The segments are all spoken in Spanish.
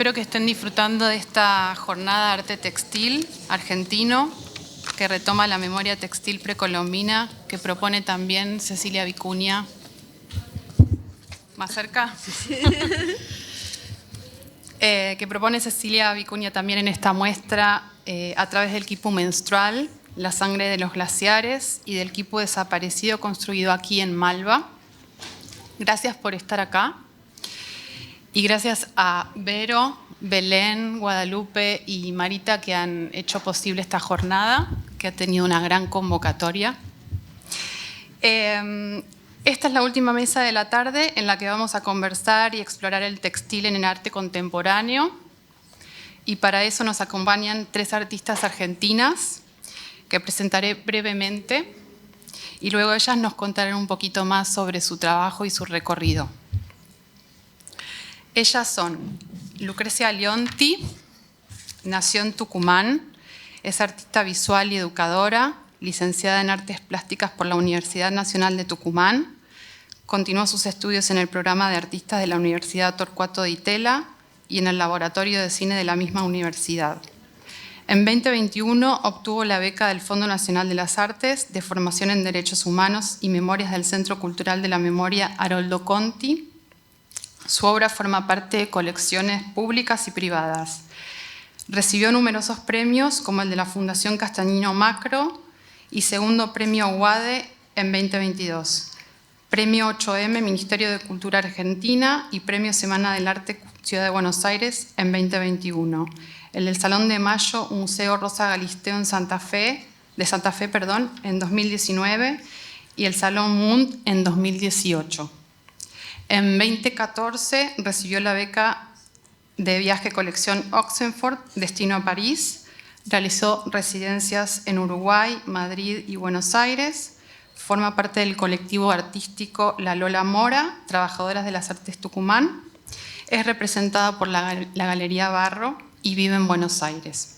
espero que estén disfrutando de esta jornada de arte textil argentino que retoma la memoria textil precolombina que propone también Cecilia Vicuña. ¿Más cerca? Que propone Cecilia Vicuña también en esta muestra a través del quipu menstrual, la sangre de los glaciares y del quipu desaparecido construido aquí en Malva. Gracias por estar acá. Y gracias a Vero, Belén, Guadalupe y Marita que han hecho posible esta jornada, que ha tenido una gran convocatoria. Esta es la última mesa de la tarde en la que vamos a conversar y explorar el textil en el arte contemporáneo. Y para eso nos acompañan 3 artistas argentinas que presentaré brevemente y luego ellas nos contarán un poquito más sobre su trabajo y su recorrido. Ellas son Lucrecia Leonti, nació en Tucumán, es artista visual y educadora, licenciada en Artes Plásticas por la Universidad Nacional de Tucumán, continuó sus estudios en el programa de artistas de la Universidad Torcuato Di Tella y en el laboratorio de cine de la misma universidad. En 2021 obtuvo la beca del Fondo Nacional de las Artes de Formación en Derechos Humanos y Memorias del Centro Cultural de la Memoria Haroldo Conti. Su obra forma parte de colecciones públicas y privadas. Recibió numerosos premios, como el de la Fundación Castañino Macro y segundo premio UADE en 2022. Premio 8M Ministerio de Cultura Argentina y Premio Semana del Arte Ciudad de Buenos Aires en 2021. El del Salón de Mayo Museo Rosa Galisteo en Santa Fe en 2019 y el Salón Munt en 2018. En 2014 recibió la beca de viaje colección Oxenford, destino a París. Realizó residencias en Uruguay, Madrid y Buenos Aires. Forma parte del colectivo artístico La Lola Mora, Trabajadoras de las Artes Tucumán. Es representada por la Galería Barro y vive en Buenos Aires.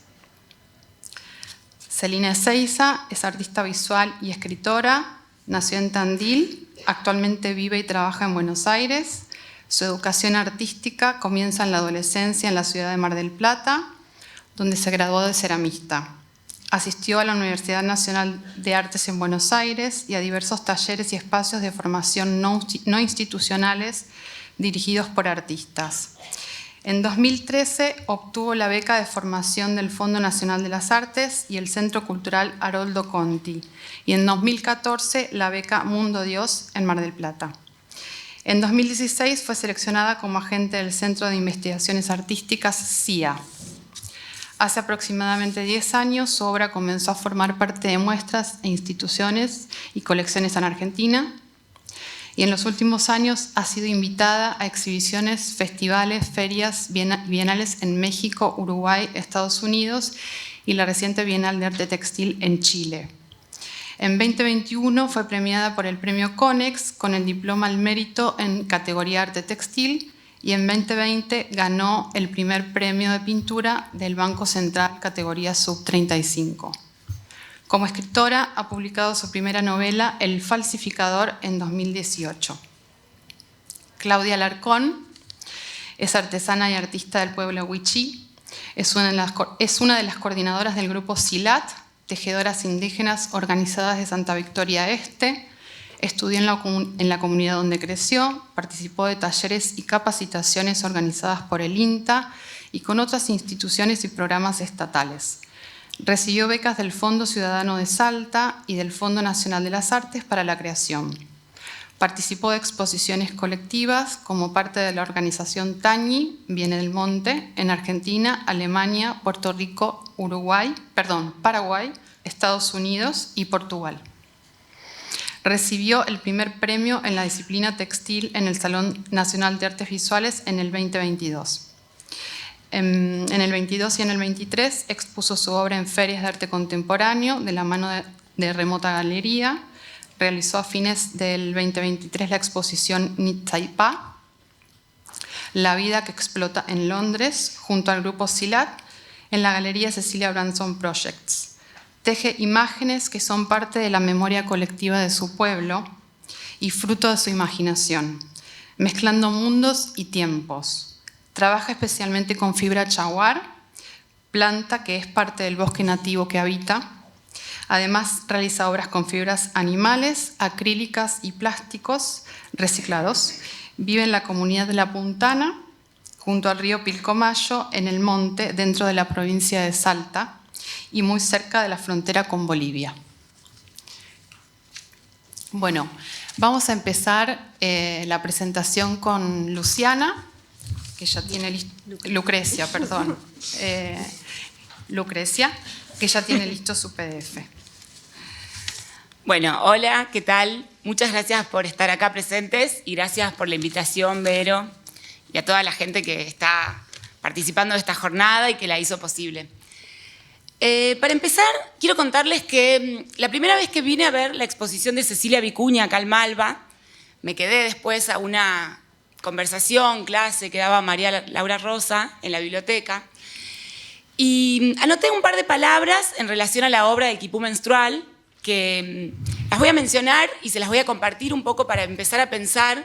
Celina Ezeiza es artista visual y escritora. Nació en Tandil. Actualmente vive y trabaja en Buenos Aires. Su educación artística comienza en la adolescencia en la ciudad de Mar del Plata, donde se graduó de ceramista. Asistió a la Universidad Nacional de Artes en Buenos Aires y a diversos talleres y espacios de formación no institucionales dirigidos por artistas. En 2013 obtuvo la beca de formación del Fondo Nacional de las Artes y el Centro Cultural Haroldo Conti, y en 2014 la beca Mundo Dios en Mar del Plata. En 2016 fue seleccionada como agente del Centro de Investigaciones Artísticas CIA. Hace aproximadamente 10 años su obra comenzó a formar parte de muestras e instituciones y colecciones en Argentina, y en los últimos años ha sido invitada a exhibiciones, festivales, ferias, bienales en México, Uruguay, Estados Unidos y la reciente Bienal de Arte Textil en Chile. En 2021 fue premiada por el Premio Conex con el diploma al mérito en categoría Arte Textil y en 2020 ganó el primer premio de pintura del Banco Central categoría Sub-35. Como escritora, ha publicado su primera novela, El falsificador, en 2018. Claudia Alarcón es artesana y artista del pueblo Wichí. Es una de las coordinadoras del grupo SILAT, Tejedoras Indígenas Organizadas de Santa Victoria Este. Estudió en la comunidad donde creció, participó de talleres y capacitaciones organizadas por el INTA y con otras instituciones y programas estatales. Recibió becas del Fondo Ciudadano de Salta y del Fondo Nacional de las Artes para la Creación. Participó de exposiciones colectivas como parte de la organización Tañi, Viene del Monte, en Argentina, Alemania, Puerto Rico, Paraguay, Estados Unidos y Portugal. Recibió el primer premio en la disciplina textil en el Salón Nacional de Artes Visuales en el 2022. En el 22 y en el 23 expuso su obra en ferias de arte contemporáneo de la mano de Remota Galería. Realizó a fines del 2023 la exposición Nitsaipa, La vida que explota en Londres, junto al grupo SILAT, en la Galería Cecilia Branson Projects. Teje imágenes que son parte de la memoria colectiva de su pueblo y fruto de su imaginación, mezclando mundos y tiempos. Trabaja especialmente con fibra chaguar, planta que es parte del bosque nativo que habita. Además, realiza obras con fibras animales, acrílicas y plásticos reciclados. Vive en la comunidad de La Puntana, junto al río Pilcomayo, en el monte, dentro de la provincia de Salta y muy cerca de la frontera con Bolivia. Bueno, vamos a empezar la presentación con Luciana, que ya tiene Lucrecia, perdón. Lucrecia, que ya tiene listo su PDF. Bueno, hola, ¿qué tal? Muchas gracias por estar acá presentes y gracias por la invitación, Vero, y a toda la gente que está participando de esta jornada y que la hizo posible. Para empezar, quiero contarles que la primera vez que vine a ver la exposición de Cecilia Vicuña acá al Malva, me quedé después a una conversación, clase que daba María Laura Rosa en la biblioteca, y anoté un par de palabras en relación a la obra del quipú menstrual, que las voy a mencionar y se las voy a compartir un poco para empezar a pensar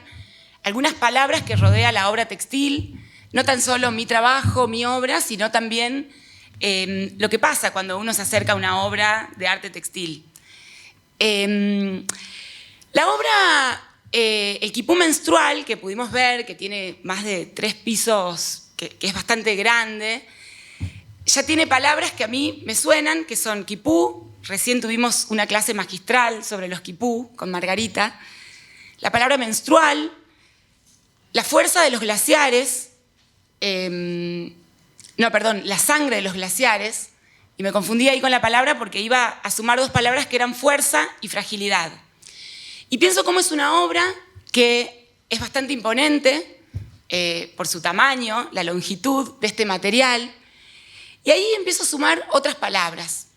algunas palabras que rodea la obra textil, no tan solo mi trabajo, mi obra, sino también lo que pasa cuando uno se acerca a una obra de arte textil. La obra El quipú menstrual, que pudimos ver, que tiene más de 3 pisos, que es bastante grande, ya tiene palabras que a mí me suenan, que son quipú. Recién tuvimos una clase magistral sobre los quipú con Margarita. La palabra menstrual, la fuerza de los glaciares, la sangre de los glaciares, y me confundí ahí con la palabra porque iba a sumar 2 palabras que eran fuerza y fragilidad. Y pienso cómo es una obra que es bastante imponente por su tamaño, la longitud de este material, y ahí empiezo a sumar otras palabras.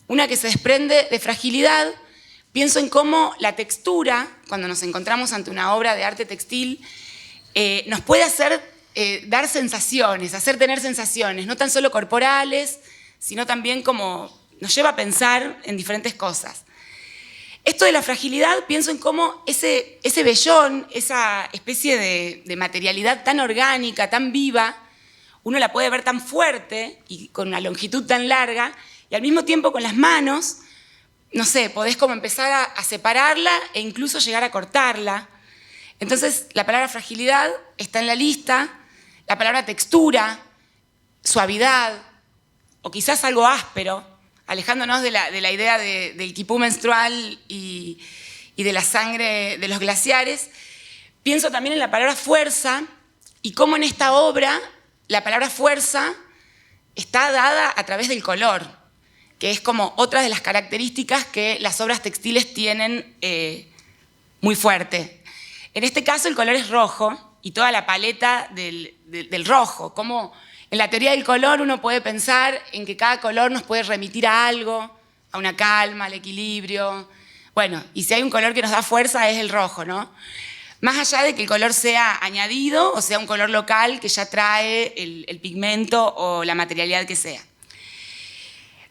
Una que se desprende de fragilidad, pienso en cómo la textura, cuando nos encontramos ante una obra de arte textil, nos puede hacer dar sensaciones, hacer tener sensaciones, no tan solo corporales, sino también como nos lleva a pensar en diferentes cosas. Esto de la fragilidad, pienso en cómo ese vellón, esa especie de materialidad tan orgánica, tan viva, uno la puede ver tan fuerte y con una longitud tan larga, y al mismo tiempo con las manos, no sé, podés como empezar a separarla e incluso llegar a cortarla. Entonces, la palabra fragilidad está en la lista, la palabra textura, suavidad, o quizás algo áspero, alejándonos de la idea del quipú menstrual y de la sangre de los glaciares. Pienso también en la palabra fuerza y cómo en esta obra la palabra fuerza está dada a través del color, que es como otra de las características que las obras textiles tienen muy fuerte. En este caso el color es rojo y toda la paleta del rojo, como en la teoría del color uno puede pensar en que cada color nos puede remitir a algo, a una calma, al equilibrio. Bueno, y si hay un color que nos da fuerza es el rojo, ¿no? Más allá de que el color sea añadido o sea un color local que ya trae el pigmento o la materialidad que sea.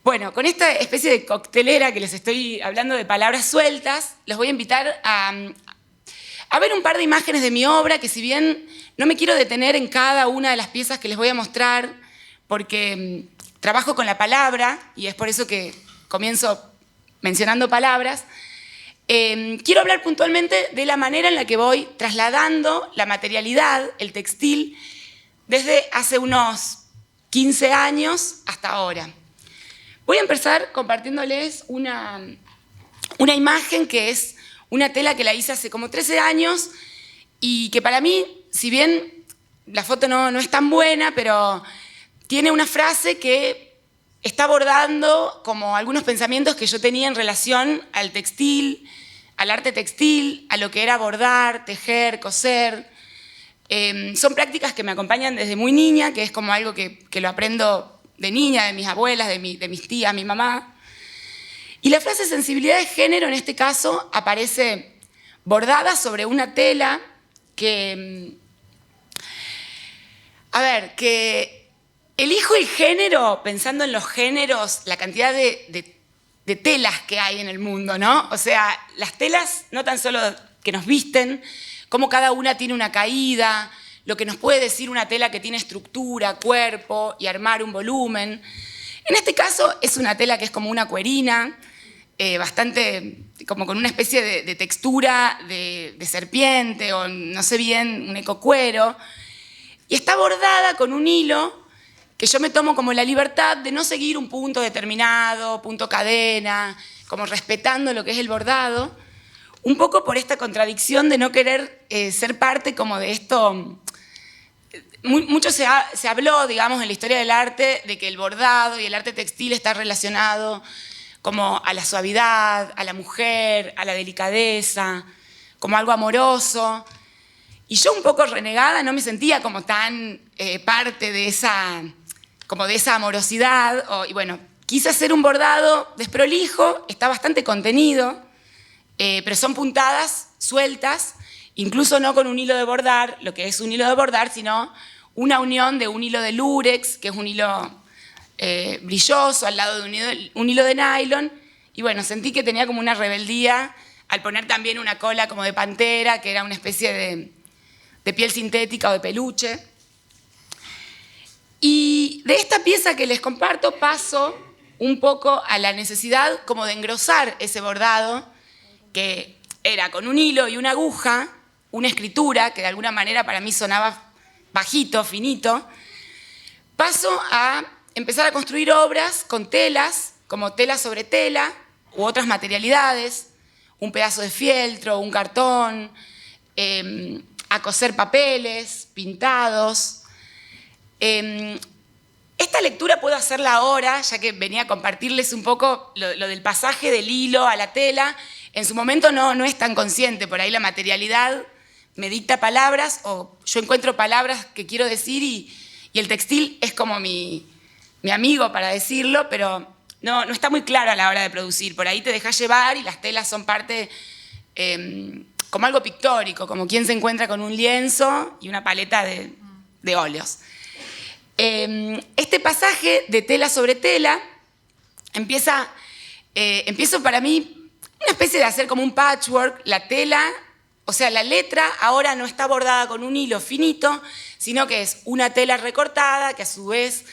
Bueno, con esta especie de coctelera que les estoy hablando de palabras sueltas, los voy a invitar a ver un par de imágenes de mi obra, que si bien no me quiero detener en cada una de las piezas que les voy a mostrar, porque trabajo con la palabra, y es por eso que comienzo mencionando palabras, quiero hablar puntualmente de la manera en la que voy trasladando la materialidad, el textil, desde hace unos 15 años hasta ahora. Voy a empezar compartiéndoles una imagen que es una tela que la hice hace como 13 años y que para mí, si bien la foto no es tan buena, pero tiene una frase que está abordando como algunos pensamientos que yo tenía en relación al textil, al arte textil, a lo que era bordar, tejer, coser. Son prácticas que me acompañan desde muy niña, que es como algo que lo aprendo de niña, de mis abuelas, de mis tías, mi mamá. Y la frase sensibilidad de género en este caso aparece bordada sobre una tela que elijo el género pensando en los géneros, la cantidad de telas que hay en el mundo, ¿no? O sea, las telas no tan solo que nos visten, cómo cada una tiene una caída, lo que nos puede decir una tela que tiene estructura, cuerpo y armar un volumen. En este caso es una tela que es como una cuerina, bastante como con una especie de textura de serpiente o no sé bien, un ecocuero, y está bordada con un hilo que yo me tomo como la libertad de no seguir un punto determinado, punto cadena, como respetando lo que es el bordado, un poco por esta contradicción de no querer ser parte como de esto. Mucho se habló, digamos, en la historia del arte de que el bordado y el arte textil está relacionado como a la suavidad, a la mujer, a la delicadeza, como algo amoroso. Y yo un poco renegada no me sentía como tan parte de esa amorosidad. Y bueno, quise hacer un bordado desprolijo, está bastante contenido, pero son puntadas sueltas, incluso no con un hilo de bordar, lo que es un hilo de bordar, sino una unión de un hilo de lurex, que es un hilo brilloso, al lado de un hilo de nylon. Y bueno, sentí que tenía como una rebeldía al poner también una cola como de pantera, que era una especie de piel sintética o de peluche. Y de esta pieza que les comparto paso un poco a la necesidad como de engrosar ese bordado, que era con un hilo y una aguja, una escritura que de alguna manera para mí sonaba bajito, finito. Paso a empezar a construir obras con telas, como tela sobre tela u otras materialidades, un pedazo de fieltro, un cartón, a coser papeles, pintados. Esta lectura puedo hacerla ahora, ya que venía a compartirles un poco lo del pasaje del hilo a la tela. En su momento no es tan consciente, por ahí la materialidad me dicta palabras o yo encuentro palabras que quiero decir y el textil es como mi amigo para decirlo, pero no está muy claro a la hora de producir. Por ahí te dejas llevar y las telas son parte como algo pictórico, como quien se encuentra con un lienzo y una paleta de óleos. Este pasaje de tela sobre tela empiezo para mí una especie de hacer como un patchwork, la tela, o sea, la letra ahora no está bordada con un hilo finito, sino que es una tela recortada, que a su vez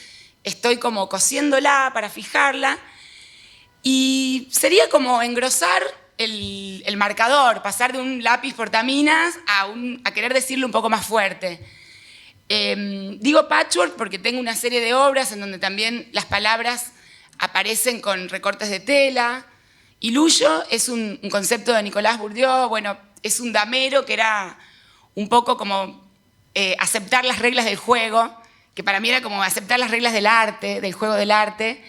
estoy como cosiéndola para fijarla, y sería como engrosar el marcador, pasar de un lápiz portaminas a querer decirlo un poco más fuerte. Digo patchwork porque tengo una serie de obras en donde también las palabras aparecen con recortes de tela. Iluyo es un concepto de Nicolás Bourdieu, bueno, es un damero que era un poco como aceptar las reglas del juego, que para mí era como aceptar las reglas del arte, del juego del arte,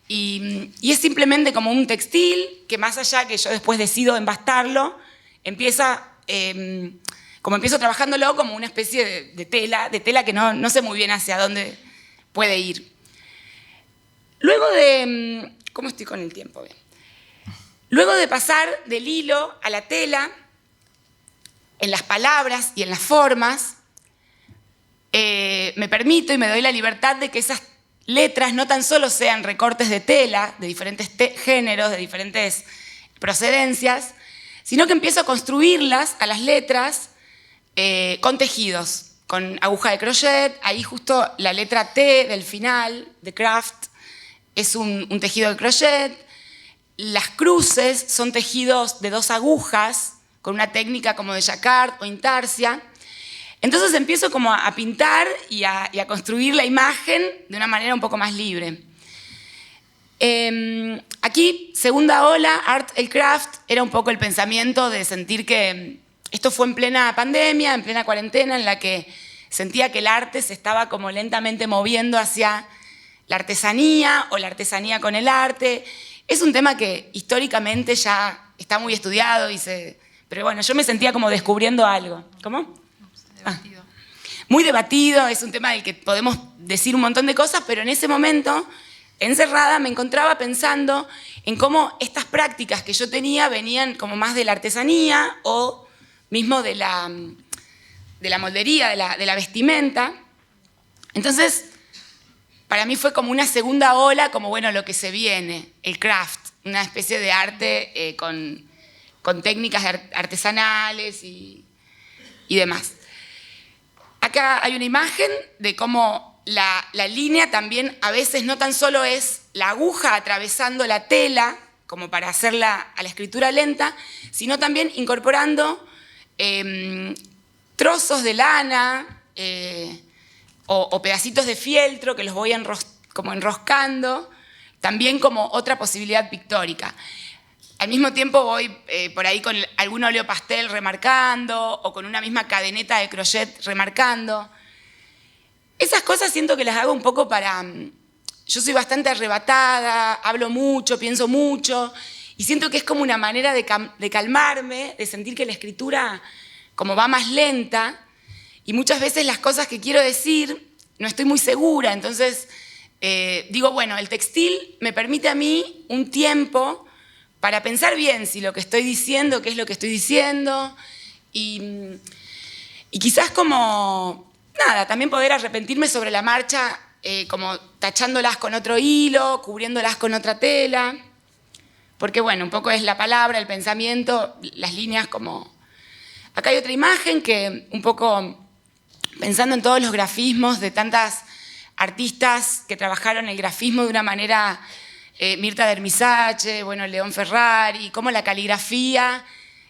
y es simplemente como un textil que más allá que yo después decido embastarlo, empiezo trabajándolo como una especie de tela que no sé muy bien hacia dónde puede ir. Luego de... ¿Cómo estoy con el tiempo? Bien. Luego de pasar del hilo a la tela, en las palabras y en las formas, me permito y me doy la libertad de que esas letras no tan solo sean recortes de tela, de diferentes géneros, de diferentes procedencias, sino que empiezo a construirlas, a las letras, con tejidos, con aguja de crochet. Ahí justo la letra T del final, de craft, es un tejido de crochet. Las cruces son tejidos de 2 agujas, con una técnica como de jacquard o intarsia. Entonces empiezo como a pintar y a construir la imagen de una manera un poco más libre. Aquí, segunda ola, Art el Craft, era un poco el pensamiento de sentir que esto fue en plena pandemia, en plena cuarentena, en la que sentía que el arte se estaba como lentamente moviendo hacia la artesanía o la artesanía con el arte. Es un tema que históricamente ya está muy estudiado, pero bueno, yo me sentía como descubriendo algo. ¿Cómo? Debatido. Muy debatido, es un tema del que podemos decir un montón de cosas, pero en ese momento, encerrada, me encontraba pensando en cómo estas prácticas que yo tenía venían como más de la artesanía o mismo de la moldería, de la vestimenta. Entonces, para mí fue como una segunda ola, como bueno, lo que se viene, el craft, una especie de arte con técnicas artesanales y demás. ¿A acá hay una imagen de cómo la línea también a veces no tan solo es la aguja atravesando la tela, como para hacerla a la escritura lenta, sino también incorporando trozos de lana o pedacitos de fieltro que los voy como enroscando, también como otra posibilidad pictórica. Al mismo tiempo voy por ahí con algún óleo pastel remarcando o con una misma cadeneta de crochet remarcando. Esas cosas siento que las hago un poco para... Yo soy bastante arrebatada, hablo mucho, pienso mucho y siento que es como una manera de calmarme, de sentir que la escritura como va más lenta y muchas veces las cosas que quiero decir no estoy muy segura, entonces digo, bueno, el textil me permite a mí un tiempo para pensar bien si lo que estoy diciendo, qué es lo que estoy diciendo y quizás como, nada, también poder arrepentirme sobre la marcha como tachándolas con otro hilo, cubriéndolas con otra tela, porque bueno, un poco es la palabra, el pensamiento, las líneas como... Acá hay otra imagen que un poco pensando en todos los grafismos de tantas artistas que trabajaron el grafismo de una manera... Mirta de Ermisache, bueno, León Ferrari, como la caligrafía,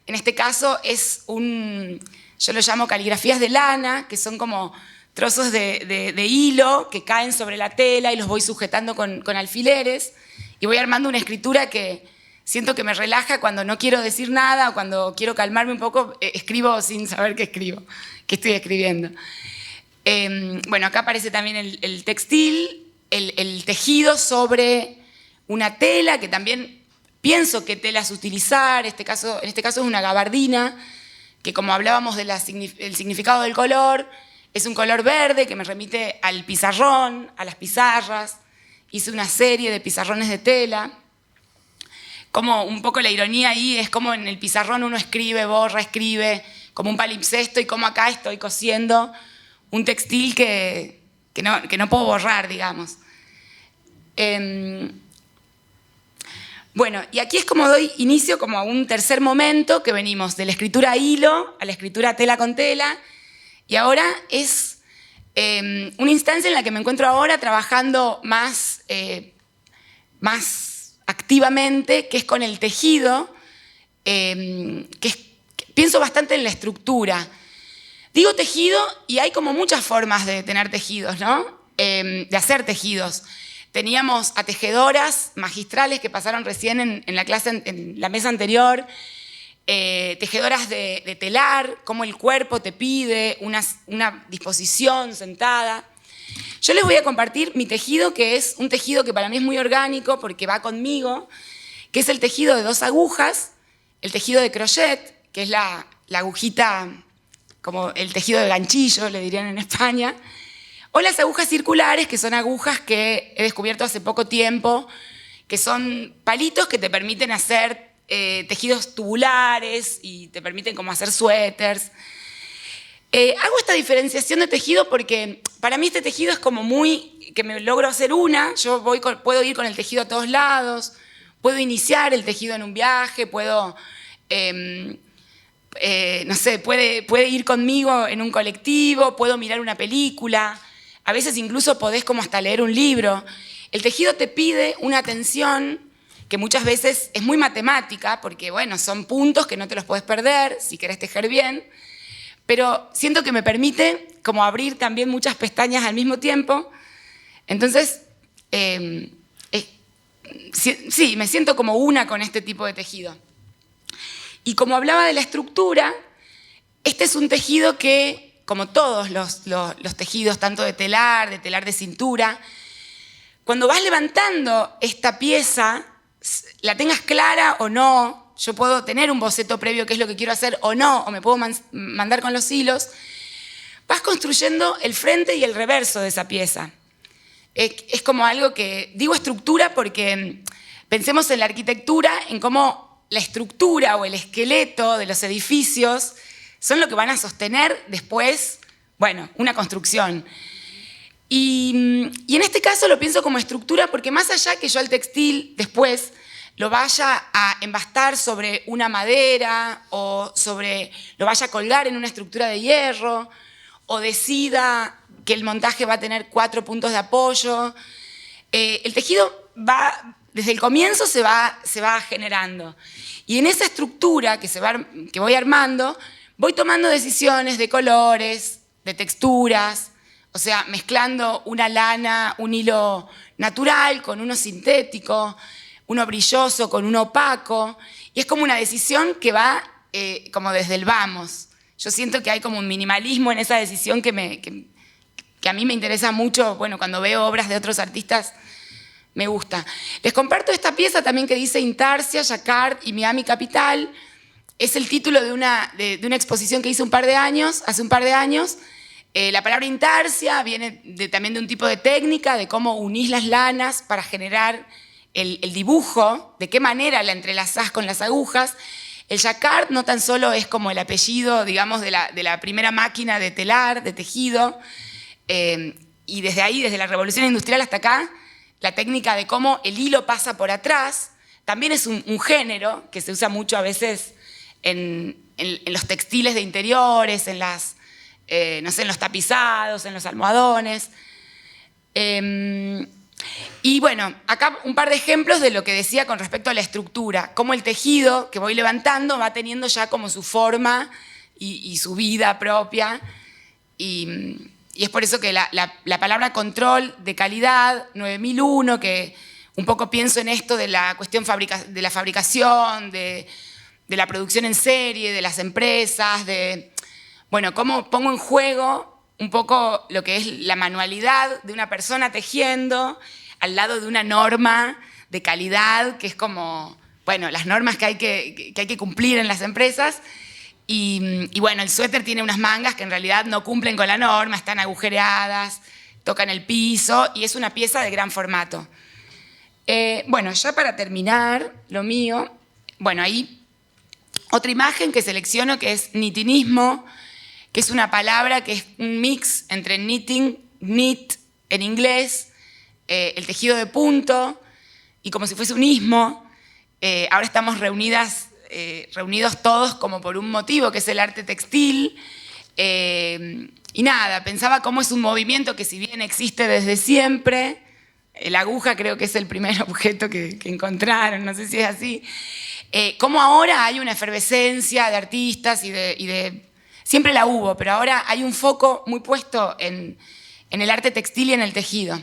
en este caso es yo lo llamo caligrafías de lana, que son como trozos de hilo que caen sobre la tela y los voy sujetando con alfileres y voy armando una escritura que siento que me relaja cuando no quiero decir nada o cuando quiero calmarme un poco, escribo sin saber qué escribo, qué estoy escribiendo. Bueno, acá aparece también el textil, el tejido sobre... una tela que también pienso qué telas utilizar, en este caso es una gabardina, que como hablábamos del significado del color, es un color verde que me remite al pizarrón, a las pizarras. Hice una serie de pizarrones de tela. Como un poco la ironía ahí es como en el pizarrón uno escribe, borra, escribe, como un palimpsesto, y como acá estoy cosiendo un textil que no puedo borrar, digamos. Bueno, y aquí es como doy inicio como a un tercer momento que venimos de la escritura a hilo a la escritura tela con tela y ahora es una instancia en la que me encuentro ahora trabajando más activamente, que es con el tejido, pienso bastante en la estructura. Digo tejido y hay como muchas formas de tener tejidos, ¿no? De hacer tejidos. Teníamos a tejedoras magistrales que pasaron recién en la clase, en la mesa anterior, tejedoras de telar, cómo el cuerpo te pide una disposición sentada. Yo les voy a compartir mi tejido, que es un tejido que para mí es muy orgánico porque va conmigo, que es el tejido de 2 agujas, el tejido de crochet, que es la agujita, como el tejido de ganchillo, le dirían en España, o las agujas circulares, que son agujas que he descubierto hace poco tiempo, que son palitos que te permiten hacer tejidos tubulares y te permiten como hacer suéteres. Hago esta diferenciación de tejido porque para mí este tejido es como muy, que me logro hacer yo puedo ir con el tejido a todos lados, puedo iniciar el tejido en un viaje, puedo, no sé, puede ir conmigo en un colectivo, puedo mirar una película. A veces incluso podés como hasta leer un libro. El tejido te pide una atención que muchas veces es muy matemática, porque bueno, son puntos que no te los podés perder si querés tejer bien, pero siento que me permite como abrir también muchas pestañas al mismo tiempo. Entonces, sí, me siento como una con este tipo de tejido. Y como hablaba de la estructura, este es un tejido que, como todos los tejidos, tanto de telar de cintura, cuando vas levantando esta pieza, la tengas clara o no, yo puedo tener un boceto previo qué es lo que quiero hacer o no, o me puedo mandar con los hilos, vas construyendo el frente y el reverso de esa pieza. Es como algo que, digo estructura porque pensemos en la arquitectura, en cómo la estructura o el esqueleto de los edificios son lo que van a sostener después, bueno, una construcción. Y en este caso lo pienso como estructura porque más allá que yo el textil después lo vaya a embastar sobre una madera o lo vaya a colgar en una estructura de hierro o decida que el montaje va a tener 4 puntos de apoyo. El tejido va, desde el comienzo se va generando. Y en esa estructura que voy armando, voy tomando decisiones de colores, de texturas, o sea, mezclando una lana, un hilo natural con uno sintético, uno brilloso con uno opaco, y es como una decisión que va como desde el vamos. Yo siento que hay como un minimalismo en esa decisión que a mí me interesa mucho, bueno, cuando veo obras de otros artistas, me gusta. Les comparto esta pieza también que dice Intarsia, Jacquard y Miami Capital. Es el título de una exposición que hice hace un par de años. La palabra intarsia viene también de un tipo de técnica, de cómo unís las lanas para generar el dibujo, de qué manera la entrelazás con las agujas. El jacquard no tan solo es como el apellido, digamos, de la primera máquina de telar, de tejido, y desde ahí, desde la Revolución Industrial hasta acá, la técnica de cómo el hilo pasa por atrás, también es un género que se usa mucho a veces en los textiles de interiores, en los tapizados, en los almohadones. Y bueno, acá un par de ejemplos de lo que decía con respecto a la estructura, cómo el tejido que voy levantando va teniendo ya como su forma y su vida propia. Y es por eso que la palabra control de calidad, 9001, que un poco pienso en esto de la cuestión de la fabricación, de la producción en serie, de las empresas, bueno, cómo pongo en juego un poco lo que es la manualidad de una persona tejiendo al lado de una norma de calidad, que es como, bueno, las normas que hay que cumplir en las empresas. Y bueno, el suéter tiene unas mangas que en realidad no cumplen con la norma, están agujereadas, tocan el piso, y es una pieza de gran formato. Bueno, ya para terminar lo mío, bueno, ahí otra imagen que selecciono que es knittinismo, que es una palabra que es un mix entre knitting, knit en inglés, el tejido de punto, y como si fuese un ismo. Ahora estamos reunidos todos como por un motivo, que es el arte textil. Y nada, pensaba cómo es un movimiento que si bien existe desde siempre, la aguja creo que es el primer objeto que encontraron, no sé si es así, cómo ahora hay una efervescencia de artistas siempre la hubo, pero ahora hay un foco muy puesto en el arte textil y en el tejido.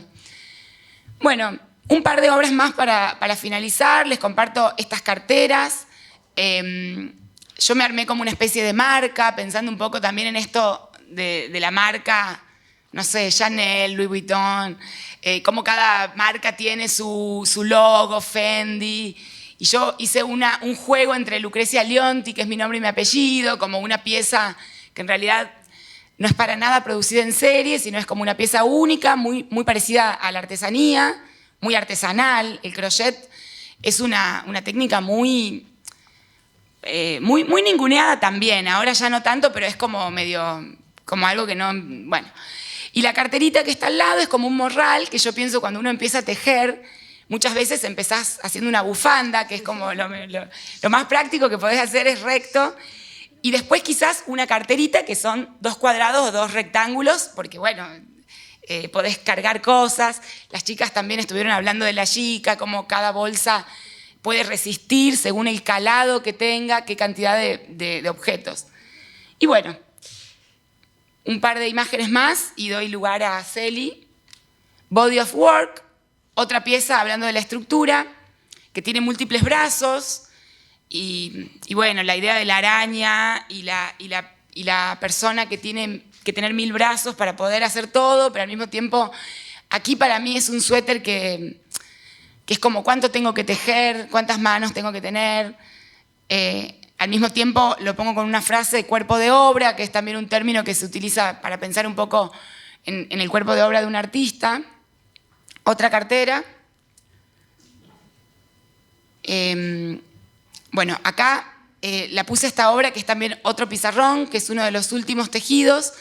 Bueno, un par de obras más para finalizar. Les comparto estas carteras. Yo me armé como una especie de marca, pensando un poco también en esto de la marca, no sé, Chanel, Louis Vuitton, cómo cada marca tiene su logo, Fendi. Y yo hice un juego entre Lucrecia Leonti, que es mi nombre y mi apellido, como una pieza que en realidad no es para nada producida en serie, sino es como una pieza única, muy, muy parecida a la artesanía, muy artesanal. El crochet es una técnica muy ninguneada también, ahora ya no tanto, pero es como medio, como algo que no, bueno. Y la carterita que está al lado es como un morral, que yo pienso cuando uno empieza a tejer, muchas veces empezás haciendo una bufanda, que es como lo más práctico que podés hacer es recto, y después quizás una carterita que son 2 cuadrados o 2 rectángulos, porque bueno, podés cargar cosas. Las chicas también estuvieron hablando de la chica, cómo cada bolsa puede resistir según el calado que tenga, qué cantidad de objetos. Y bueno, un par de imágenes más y doy lugar a Celi. Body of Work, otra pieza hablando de la estructura, que tiene múltiples brazos, y bueno, la idea de la araña y la persona que tiene que tener 1000 brazos para poder hacer todo, pero al mismo tiempo, aquí para mí es un suéter que es como cuánto tengo que tejer, cuántas manos tengo que tener. Al mismo tiempo lo pongo con una frase de cuerpo de obra, que es también un término que se utiliza para pensar un poco en el cuerpo de obra de un artista. Otra cartera. Bueno, acá la puse esta obra, que es también otro pizarrón, que es uno de los últimos tejidos,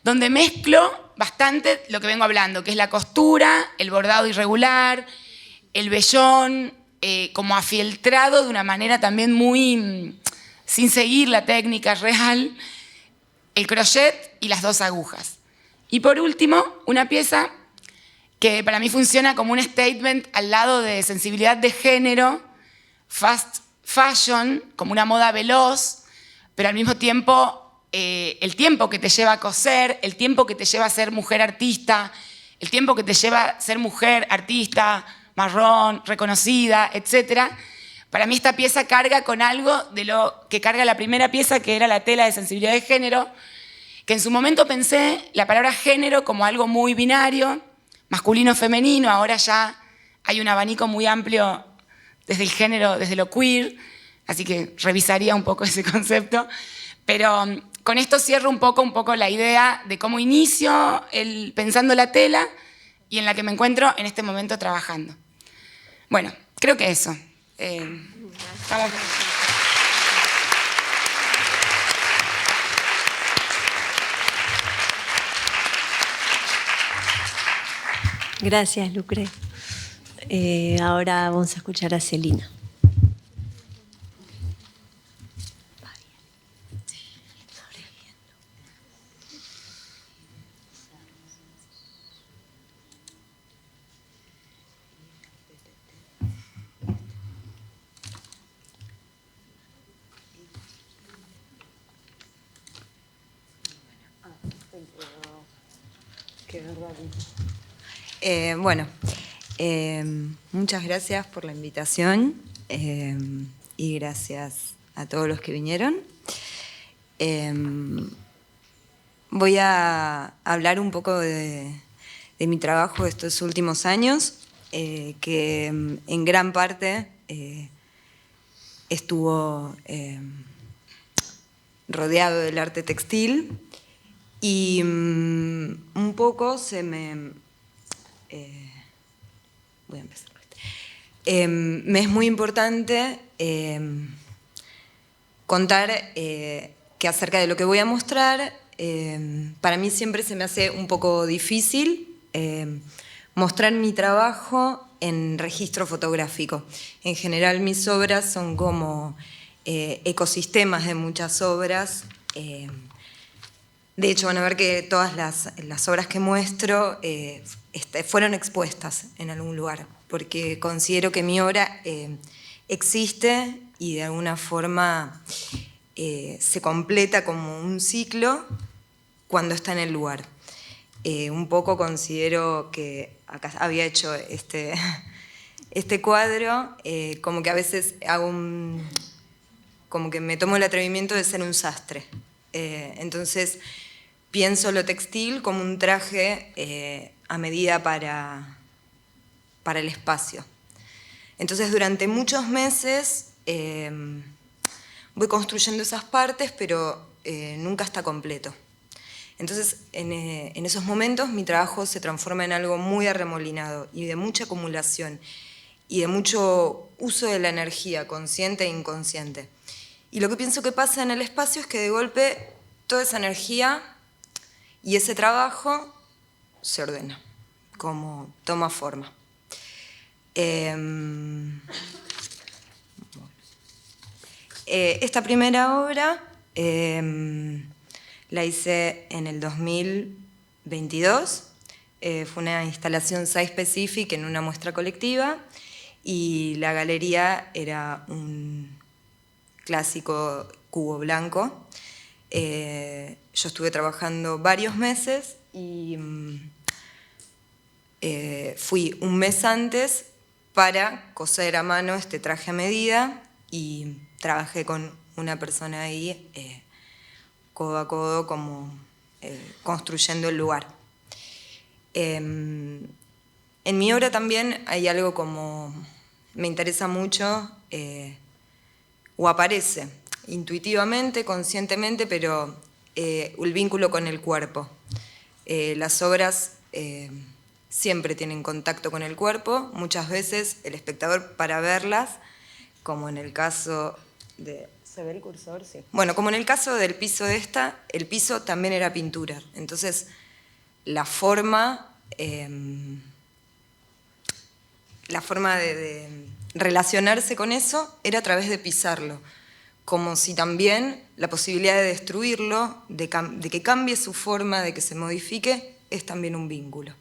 donde mezclo bastante lo que vengo hablando, que es la costura, el bordado irregular, el vellón, como afieltrado de una manera también muy sin seguir la técnica real, el crochet y las 2 agujas. Y por último, una pieza que para mí funciona como un statement al lado de sensibilidad de género, fast fashion, como una moda veloz, pero al mismo tiempo el tiempo que te lleva a coser, el tiempo que te lleva a ser mujer artista, el tiempo que te lleva a ser mujer artista, marrón, reconocida, etc. Para mí esta pieza carga con algo de lo que carga la primera pieza, que era la tela de sensibilidad de género, que en su momento pensé la palabra género como algo muy binario, masculino, femenino. Ahora ya hay un abanico muy amplio desde el género, desde lo queer, así que revisaría un poco ese concepto. Pero con esto cierro un poco la idea de cómo inicio pensando la tela y en la que me encuentro en este momento trabajando. Bueno, creo que eso. Estamos... Gracias, Lucre. Ahora vamos a escuchar a Celina. Bueno, muchas gracias por la invitación y gracias a todos los que vinieron. Voy a hablar un poco de mi trabajo estos últimos años, que en gran parte estuvo rodeado del arte textil y un poco voy a empezar. Me es muy importante contar que acerca de lo que voy a mostrar, para mí siempre se me hace un poco difícil mostrar mi trabajo en registro fotográfico. En general mis obras son como ecosistemas de muchas obras. De hecho, van a ver que todas las obras que muestro fueron expuestas en algún lugar, porque considero que mi obra existe y de alguna forma se completa como un ciclo cuando está en el lugar. Un poco considero que acá había hecho este cuadro, como que a veces como que me tomo el atrevimiento de ser un sastre. Entonces pienso lo textil como un traje a medida para el espacio. Entonces durante muchos meses voy construyendo esas partes, pero nunca está completo. Entonces en esos momentos mi trabajo se transforma en algo muy arremolinado y de mucha acumulación y de mucho uso de la energía consciente e inconsciente. Y lo que pienso que pasa en el espacio es que de golpe toda esa energía y ese trabajo se ordena, como toma forma. Esta primera obra la hice en el 2022. Fue una instalación site-specific en una muestra colectiva y la galería era un clásico cubo blanco. Yo estuve trabajando varios meses y fui un mes antes para coser a mano este traje a medida y trabajé con una persona ahí codo a codo como construyendo el lugar. En mi obra también hay algo como me interesa mucho o aparece intuitivamente, conscientemente, pero el vínculo con el cuerpo. Las obras siempre tienen contacto con el cuerpo, muchas veces el espectador para verlas, como en el caso de... ¿Se ve el cursor? Sí. Bueno, como en el caso del piso de esta, el piso también era pintura. Entonces, la forma de relacionarse con eso era a través de pisarlo. como si también la posibilidad de destruirlo, de que cambie su forma, de que se modifique, es también un vínculo.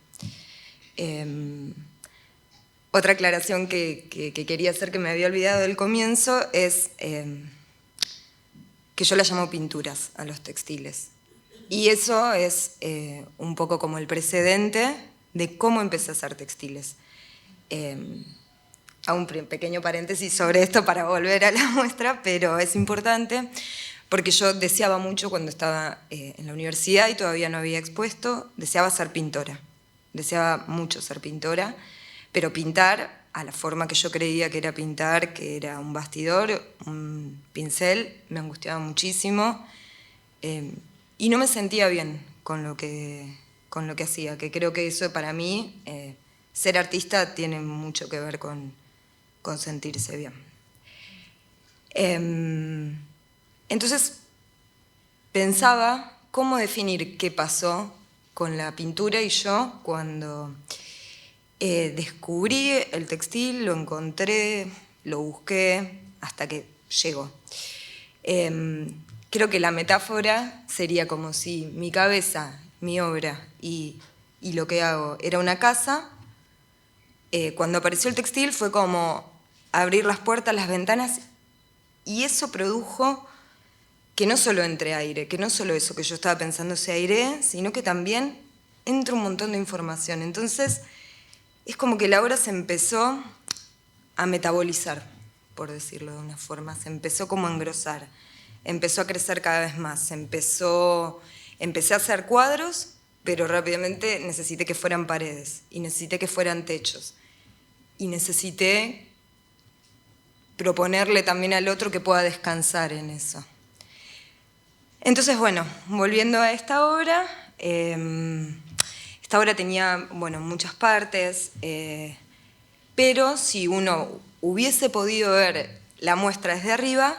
Otra aclaración que quería hacer, que me había olvidado del comienzo, es que yo la llamo pinturas a los textiles. Y eso es un poco como el precedente de cómo empecé a hacer textiles. A un pequeño paréntesis sobre esto para volver a la muestra, pero es importante porque yo deseaba mucho cuando estaba en la universidad y todavía no había expuesto, deseaba ser pintora. Deseaba mucho ser pintora, pero pintar a la forma que yo creía que era pintar, que era un bastidor, un pincel, me angustiaba muchísimo y no me sentía bien con lo que hacía, que creo que eso para mí, ser artista tiene mucho que ver con sentirse bien. Entonces pensaba cómo definir qué pasó con la pintura y yo cuando descubrí el textil, lo encontré, lo busqué, hasta que llegó. Creo que la metáfora sería como si mi cabeza, mi obra y lo que hago era una casa. Cuando apareció el textil fue como abrir las puertas, las ventanas, y eso produjo que no solo entre aire, que no solo eso que yo estaba pensando se airee, sino que también entra un montón de información. Entonces, es como que la obra se empezó a metabolizar, por decirlo de una forma, se empezó como a engrosar, empezó a crecer cada vez más, empecé a hacer cuadros, pero rápidamente necesité que fueran paredes, y necesité que fueran techos, y necesité proponerle también al otro que pueda descansar en eso. Entonces, bueno, volviendo a esta obra tenía, bueno, muchas partes, pero si uno hubiese podido ver la muestra desde arriba,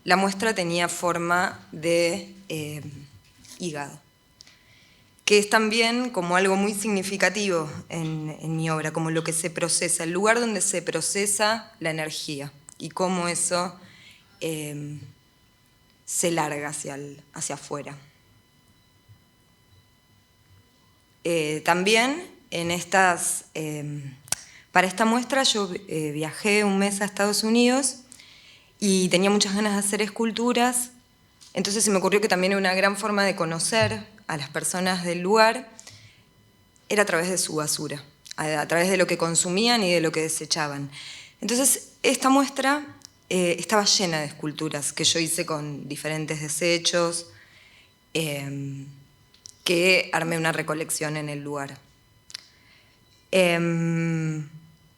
la muestra tenía forma de hígado, que es también como algo muy significativo en mi obra, como lo que se procesa, el lugar donde se procesa la energía y cómo eso se larga hacia afuera. También para esta muestra yo viajé un mes a Estados Unidos y tenía muchas ganas de hacer esculturas, entonces se me ocurrió que también una gran forma de conocer a las personas del lugar era a través de su basura, a través de lo que consumían y de lo que desechaban. Entonces esta muestra estaba llena de esculturas que yo hice con diferentes desechos, que armé una recolección en el lugar.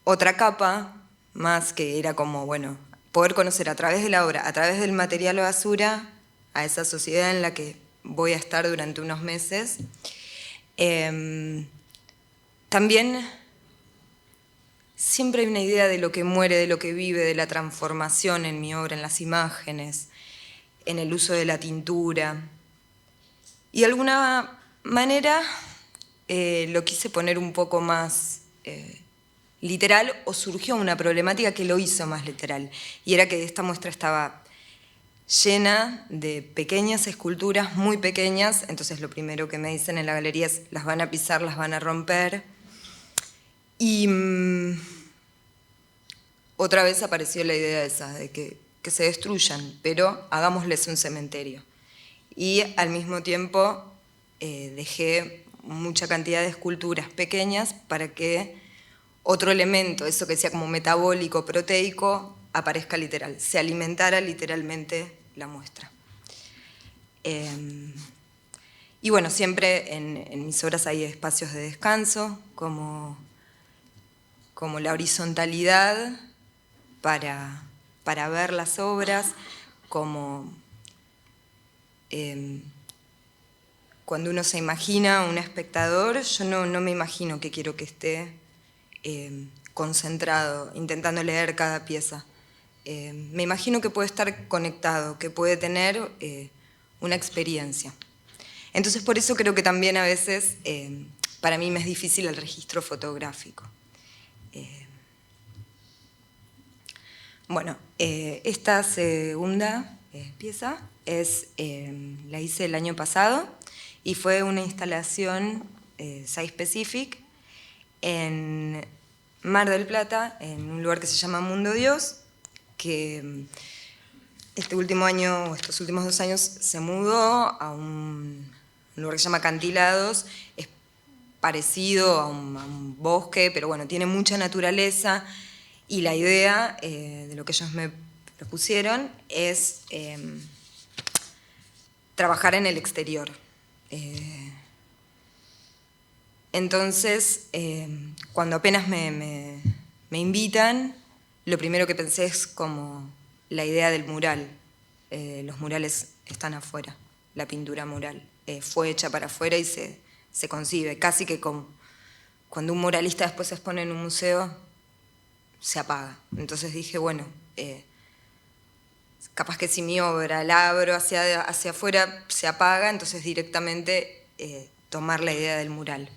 Otra capa más que era como, bueno, poder conocer a través de la obra, a través del material o basura, a esa sociedad en la que voy a estar durante unos meses. También siempre hay una idea de lo que muere, de lo que vive, de la transformación en mi obra, en las imágenes, en el uso de la tintura. Y de alguna manera lo quise poner un poco más literal, o surgió una problemática que lo hizo más literal. Y era que esta muestra estaba llena de pequeñas esculturas, muy pequeñas. Entonces lo primero que me dicen en la galería es: las van a pisar, las van a romper. Y otra vez apareció la idea esa, de que se destruyan, pero hagámosles un cementerio. Y al mismo tiempo dejé mucha cantidad de esculturas pequeñas para que otro elemento, eso que decía como metabólico, proteico, aparezca literal, se alimentara literalmente la muestra. Y bueno, siempre en mis obras hay espacios de descanso, como la horizontalidad para ver las obras, como cuando uno se imagina un espectador, yo no me imagino que quiero que esté concentrado, intentando leer cada pieza. Me imagino que puede estar conectado, que puede tener una experiencia. Entonces por eso creo que también a veces para mí me es difícil el registro fotográfico. Bueno, esta segunda pieza la hice el año pasado y fue una instalación Site Specific en Mar del Plata, en un lugar que se llama Mundo Dios, que este último año, o estos últimos 2 años, se mudó a un lugar que se llama Acantilados. Es parecido a un bosque, pero bueno, tiene mucha naturaleza, y la idea de lo que ellos me propusieron es trabajar en el exterior. Entonces, cuando apenas me invitan, lo primero que pensé es como la idea del mural. Los murales están afuera, la pintura mural fue hecha para afuera y se concibe, casi que como cuando un muralista después se expone en un museo, se apaga. Entonces dije, bueno, capaz que si mi obra la abro hacia afuera, se apaga, entonces directamente tomar la idea del mural.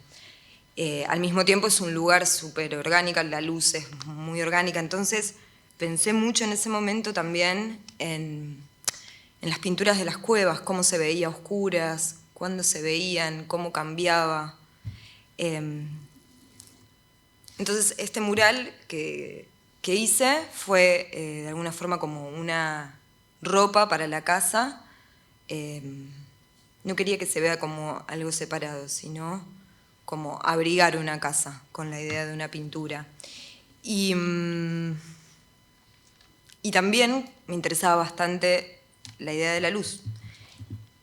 Al mismo tiempo es un lugar súper orgánico, la luz es muy orgánica, entonces pensé mucho en ese momento también en las pinturas de las cuevas, cómo se veía oscuras, cuándo se veían, cómo cambiaba. Entonces este mural que hice fue de alguna forma como una ropa para la casa. No quería que se vea como algo separado, sino como abrigar una casa con la idea de una pintura. Y también me interesaba bastante la idea de la luz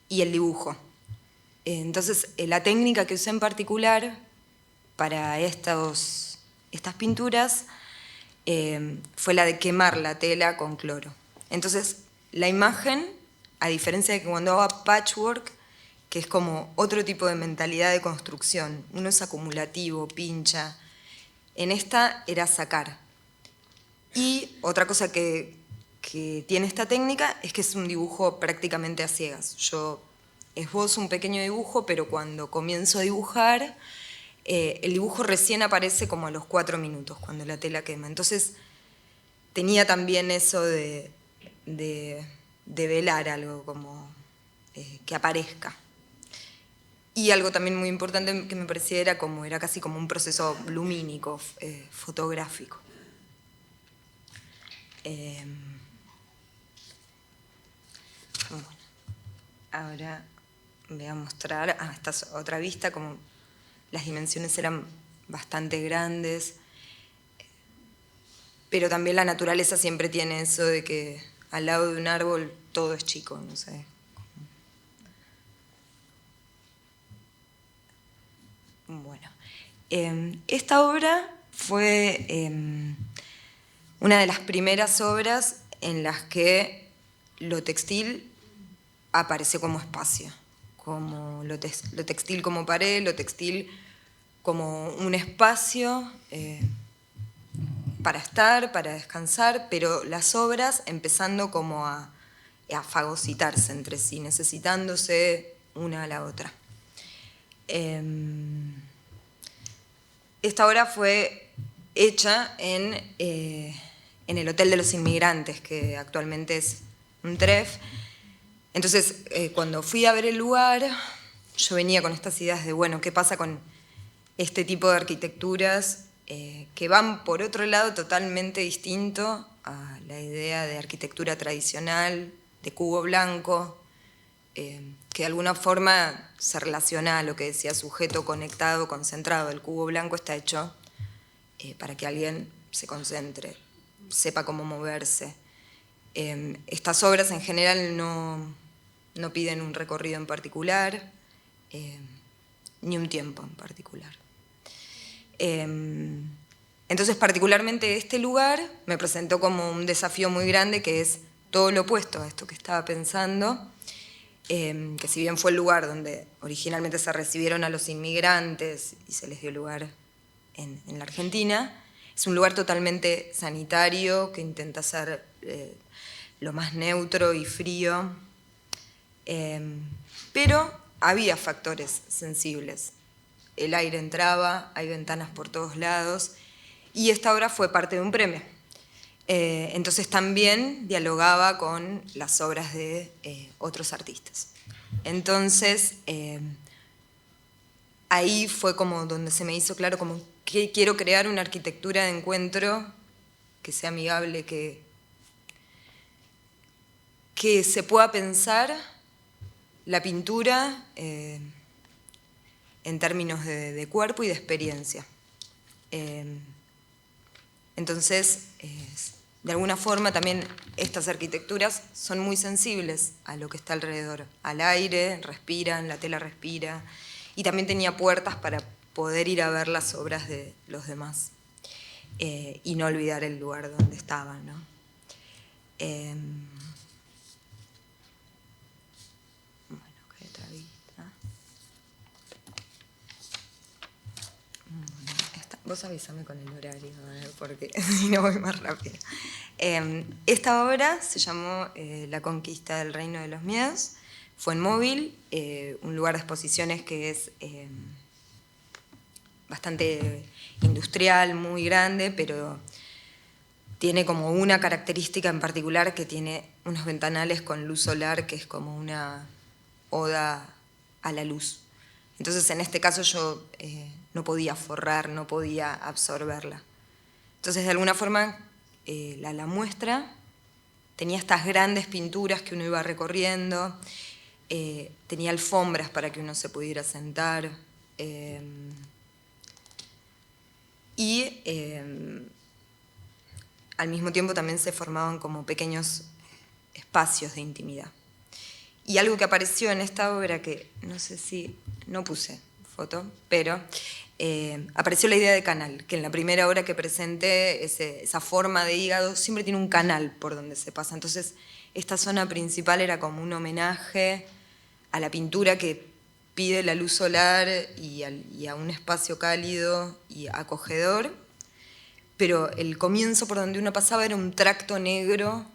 y el dibujo. Entonces, la técnica que usé en particular para estas pinturas fue la de quemar la tela con cloro. Entonces, la imagen, a diferencia de que cuando hago patchwork, que es como otro tipo de mentalidad de construcción, uno es acumulativo, pincha, en esta era sacar. Y otra cosa que tiene esta técnica es que es un dibujo prácticamente a ciegas. Yo esbozo un pequeño dibujo, pero cuando comienzo a dibujar, el dibujo recién aparece como a los 4 minutos, cuando la tela quema. Entonces tenía también eso de velar algo, como que aparezca. Y algo también muy importante que me parecía era casi como un proceso lumínico, fotográfico. Bueno, ahora voy a mostrar, esta es otra vista, como las dimensiones eran bastante grandes, pero también la naturaleza siempre tiene eso de que al lado de un árbol todo es chico, no sé. Bueno, esta obra fue una de las primeras obras en las que lo textil apareció como espacio, como lo textil como pared, lo textil como un espacio para estar, para descansar, pero las obras empezando como a fagocitarse entre sí, necesitándose una a la otra. Esta obra fue hecha en el Hotel de los Inmigrantes, que actualmente es un TREF. Entonces, cuando fui a ver el lugar, yo venía con estas ideas de, bueno, ¿qué pasa con este tipo de arquitecturas que van por otro lado totalmente distinto a la idea de arquitectura tradicional, de cubo blanco, que de alguna forma se relaciona a lo que decía sujeto conectado, concentrado? El cubo blanco está hecho para que alguien se concentre, sepa cómo moverse. Estas obras en general no piden un recorrido en particular, ni un tiempo en particular. Entonces, particularmente este lugar me presentó como un desafío muy grande, que es todo lo opuesto a esto que estaba pensando, que si bien fue el lugar donde originalmente se recibieron a los inmigrantes y se les dio lugar en la Argentina, es un lugar totalmente sanitario, que intenta ser lo más neutro y frío, pero había factores sensibles. El aire entraba, hay ventanas por todos lados, y esta obra fue parte de un premio. Entonces también dialogaba con las obras de otros artistas. Entonces, ahí fue como donde se me hizo claro como que quiero crear una arquitectura de encuentro que sea amigable, que se pueda pensar la pintura en términos de cuerpo y de experiencia. Entonces, de alguna forma también estas arquitecturas son muy sensibles a lo que está alrededor, al aire, respiran, la tela respira, y también tenía puertas para poder ir a ver las obras de los demás y no olvidar el lugar donde estaban, ¿no? Bueno, ¿qué otra vista? Vos avísame con el horario, porque si no voy más rápido. Esta obra se llamó La conquista del reino de los miedos. Fue en Móvil, un lugar de exposiciones que es bastante industrial, muy grande, pero tiene como una característica en particular, que tiene unos ventanales con luz solar, que es como una oda a la luz. Entonces, en este caso yo no podía forrar, no podía absorberla. Entonces, de alguna forma, la muestra tenía estas grandes pinturas que uno iba recorriendo, tenía alfombras para que uno se pudiera sentar, y al mismo tiempo también se formaban como pequeños espacios de intimidad. Y algo que apareció en esta obra, que no sé si, no puse foto, pero apareció la idea de canal, que en la primera obra que presenté, esa forma de hígado, siempre tiene un canal por donde se pasa. Entonces, esta zona principal era como un homenaje a la pintura que pide la luz solar y a un espacio cálido y acogedor, pero el comienzo por donde uno pasaba era un tracto negro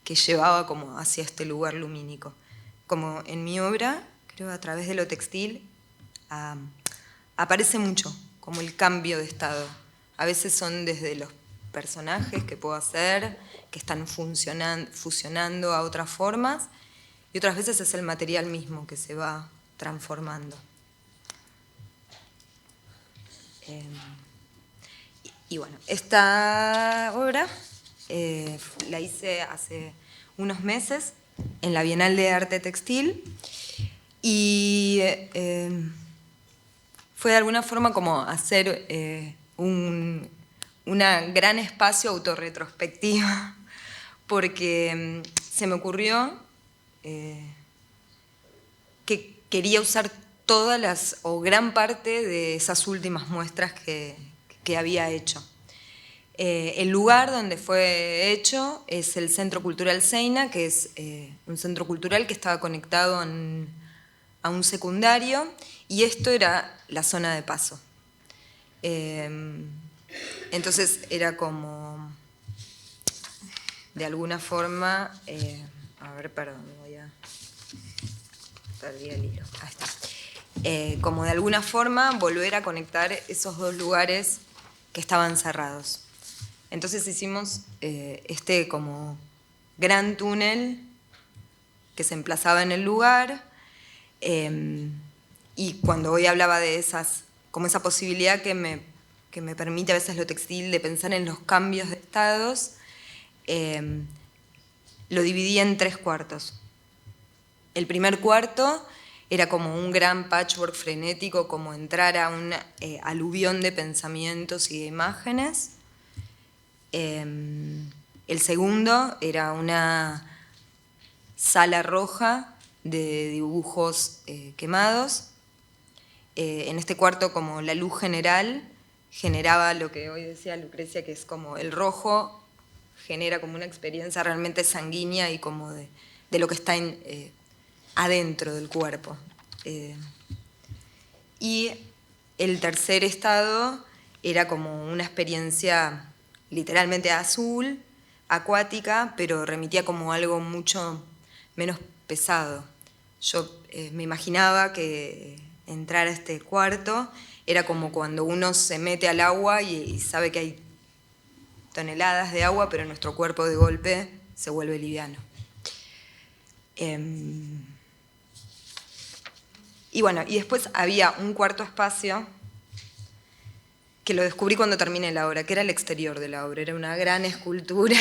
que llevaba como hacia este lugar lumínico. Como en mi obra, creo a través de lo textil, aparece mucho como el cambio de estado. A veces son desde los personajes que puedo hacer, que están fusionando a otras formas, y otras veces es el material mismo que se va transformando. Y bueno, esta obra la hice hace unos meses en la Bienal de Arte Textil, y fue de alguna forma como hacer un gran espacio autorretrospectiva, porque se me ocurrió que quería usar todas las, o gran parte de esas últimas muestras que había hecho. El lugar donde fue hecho es el Centro Cultural Seina, que es un centro cultural que estaba conectado a un secundario, y esto era la zona de paso. Entonces era como, de alguna forma, a ver, perdón, perdí el hilo. Ahí está. Como de alguna forma volver a conectar esos dos lugares que estaban cerrados. Entonces hicimos este como gran túnel que se emplazaba en el lugar, y cuando hoy hablaba de como esa posibilidad que me permite a veces lo textil de pensar en los cambios de estados, lo dividí en 3 cuartos. El primer cuarto era como un gran patchwork frenético, como entrar a un aluvión de pensamientos y de imágenes. El segundo era una sala roja de dibujos quemados. En este cuarto, como la luz general generaba lo que hoy decía Lucrecia, que es como el rojo genera como una experiencia realmente sanguínea y como de lo que está adentro del cuerpo. Y el tercer estado era como una experiencia literalmente azul, acuática, pero remitía como algo mucho menos pesado. Yo me imaginaba que entrar a este cuarto era como cuando uno se mete al agua y sabe que hay toneladas de agua, pero nuestro cuerpo de golpe se vuelve liviano. Y bueno, y después había un cuarto espacio que lo descubrí cuando terminé la obra, que era el exterior de la obra. Era una gran escultura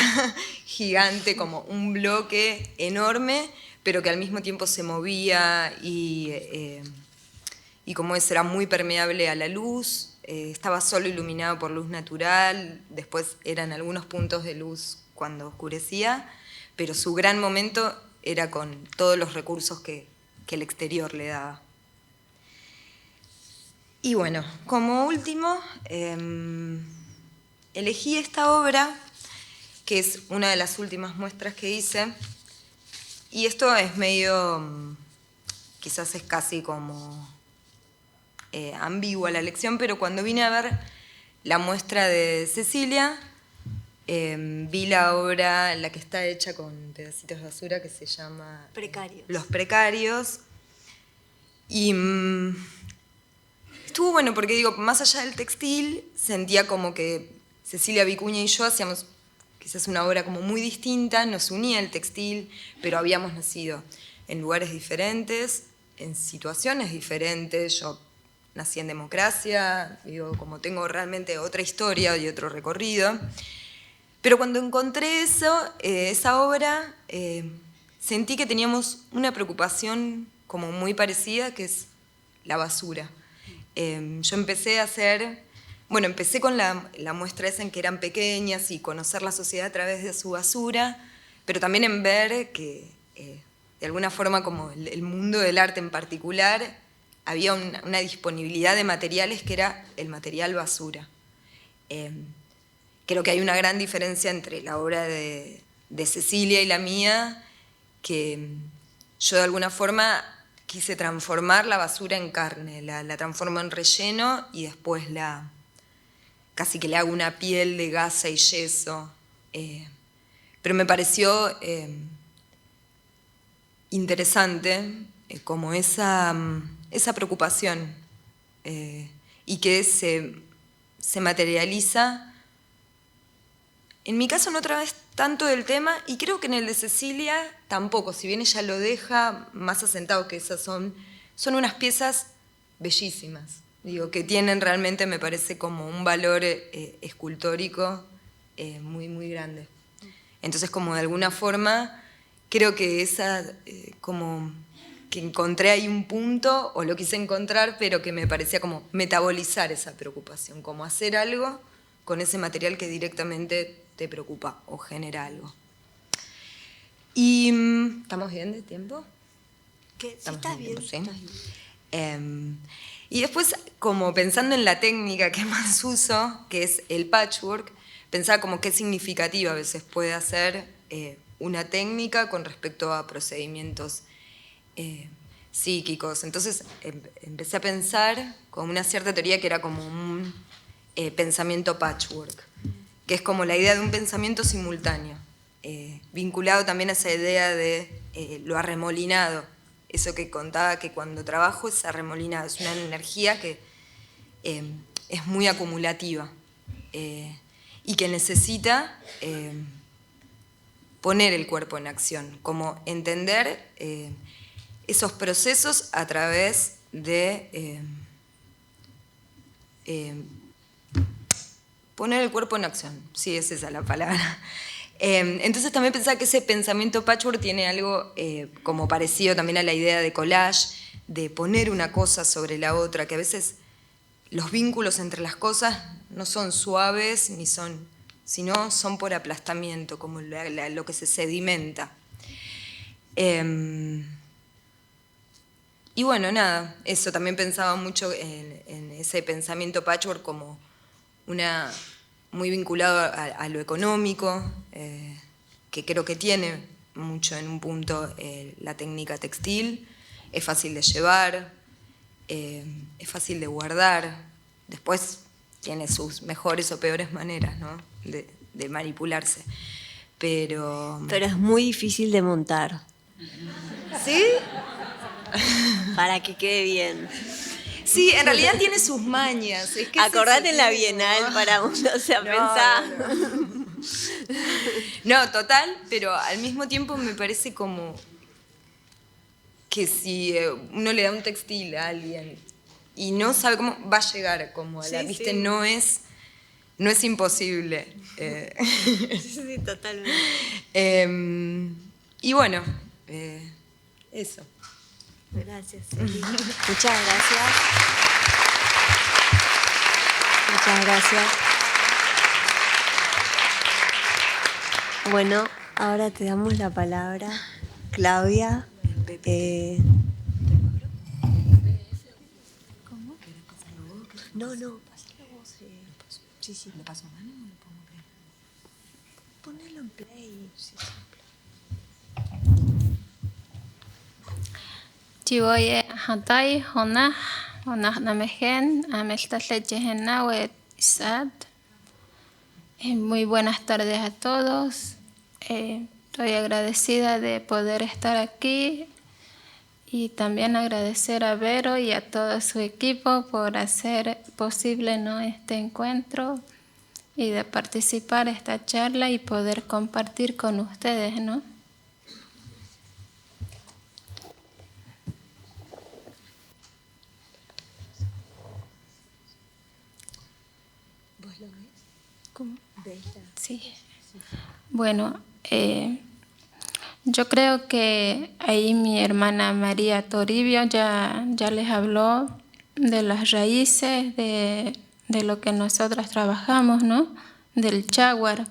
gigante, como un bloque enorme, pero que al mismo tiempo se movía y como era muy permeable a la luz. Estaba solo iluminado por luz natural, después eran algunos puntos de luz cuando oscurecía, pero su gran momento era con todos los recursos que el exterior le daba. Y bueno, como último, elegí esta obra, que es una de las últimas muestras que hice, y esto es medio, quizás es casi como ambigua la elección, pero cuando vine a ver la muestra de Cecilia, vi la obra, la que está hecha con pedacitos de basura, que se llama Precarios. Los Precarios, y estuvo bueno porque, digo, más allá del textil, sentía como que Cecilia Vicuña y yo hacíamos quizás una obra como muy distinta, nos unía el textil, pero habíamos nacido en lugares diferentes, en situaciones diferentes. Yo nací en democracia, digo, como tengo realmente otra historia y otro recorrido. Pero cuando encontré esa obra, sentí que teníamos una preocupación como muy parecida, que es la basura. Yo empecé empecé con la muestra esa en que eran pequeñas y conocer la sociedad a través de su basura, pero también en ver que, de alguna forma, como el mundo del arte en particular, había una disponibilidad de materiales que era el material basura. Creo que hay una gran diferencia entre la obra de Cecilia y la mía, que yo de alguna forma quise transformar la basura en carne, la transformo en relleno y después casi que le hago una piel de gasa y yeso. Pero me pareció interesante como esa preocupación y que se materializa. En mi caso no otra vez tanto del tema, y creo que en el de Cecilia tampoco, si bien ella lo deja más asentado, que esas son unas piezas bellísimas, digo, que tienen realmente, me parece, como un valor escultórico muy, muy grande. Entonces, como de alguna forma, creo que como que encontré ahí un punto, o lo quise encontrar, pero que me parecía como metabolizar esa preocupación, como hacer algo con ese material que directamente te preocupa o genera algo. Y ¿estamos bien de tiempo? Sí, estás bien. ¿Sí? Y después, como pensando en la técnica que más uso, que es el patchwork, pensaba como qué significativa a veces puede hacer una técnica con respecto a procedimientos psíquicos. Entonces empecé a pensar con una cierta teoría que era como un pensamiento patchwork, que es como la idea de un pensamiento simultáneo, vinculado también a esa idea de lo arremolinado, eso que contaba, que cuando trabajo es arremolinado, es una energía que es muy acumulativa y que necesita poner el cuerpo en acción, como entender esos procesos a través de poner el cuerpo en acción, sí, es esa la palabra. Entonces también pensaba que ese pensamiento patchwork tiene algo como parecido también a la idea de collage, de poner una cosa sobre la otra, que a veces los vínculos entre las cosas no son suaves, sino son por aplastamiento, como lo que se sedimenta. Y bueno, nada, eso, también pensaba mucho en ese pensamiento patchwork como muy vinculado a lo económico, que creo que tiene mucho en un punto la técnica textil. Es fácil de llevar, es fácil de guardar, después tiene sus mejores o peores maneras, ¿no?, de manipularse. Pero es muy difícil de montar. ¿Sí? Para que quede bien. Sí, en realidad tiene sus mañas. Es que acordate en la Bienal para uno, o sea, pensá. No. No, total, pero al mismo tiempo me parece como que si uno le da un textil a alguien y no sabe cómo, va a llegar como a la, Sí, ¿viste? sí. No es imposible. Sí, totalmente. Y bueno, eso. Gracias, Eli. Muchas gracias. Muchas gracias. Bueno, ahora te damos la palabra, Claudia. ¿Cómo? No, pásalo vos. Sí. ¿Lo paso a mano o lo pongo play? Ponelo en play. Sí. Chivoye hatay honah namehen amestalechehena wet isad. Muy buenas tardes a todos. Estoy agradecida de poder estar aquí y también agradecer a Vero y a todo su equipo por hacer posible, ¿no?, este encuentro y de participar en esta charla y poder compartir con ustedes, ¿no? ¿Vos lo ves? ¿Cómo? ¿Ves? Sí. Bueno, yo creo que ahí mi hermana María Toribio ya les habló de las raíces de lo que nosotras trabajamos, ¿no? Del cháguar,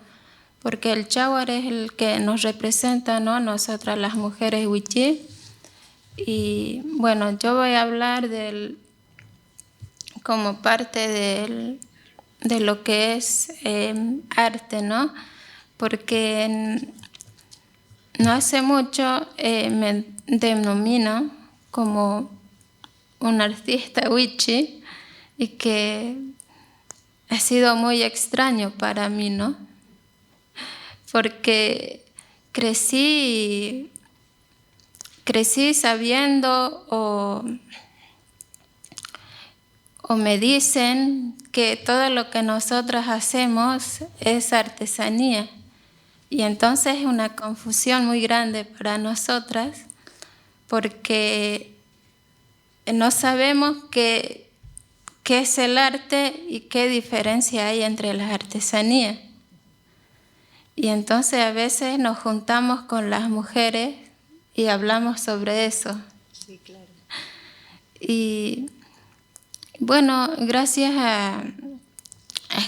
porque el cháguar es el que nos representa, ¿no?, nosotras las mujeres wichí. Y bueno, yo voy a hablar como parte de lo que es arte, ¿no? Porque no hace mucho me denomino como un artista wichi y que ha sido muy extraño para mí, ¿no? Porque crecí sabiendo o me dicen que todo lo que nosotras hacemos es artesanía. Y entonces es una confusión muy grande para nosotras porque no sabemos qué es el arte y qué diferencia hay entre las artesanías. Y entonces a veces nos juntamos con las mujeres y hablamos sobre eso. Sí, claro. Y bueno, gracias a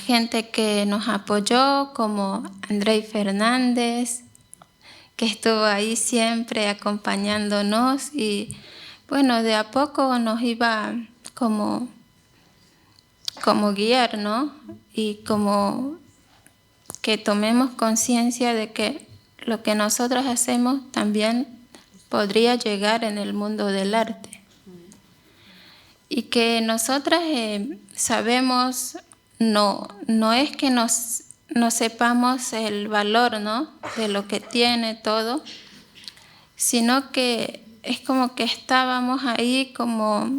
gente que nos apoyó, como Andrei Fernández, que estuvo ahí siempre acompañándonos y bueno, de a poco nos iba como guiar, ¿no? Y como que tomemos conciencia de que lo que nosotros hacemos también podría llegar en el mundo del arte. Y que nosotras sabemos, no es que no sepamos el valor, ¿no?, de lo que tiene todo, sino que es como que estábamos ahí como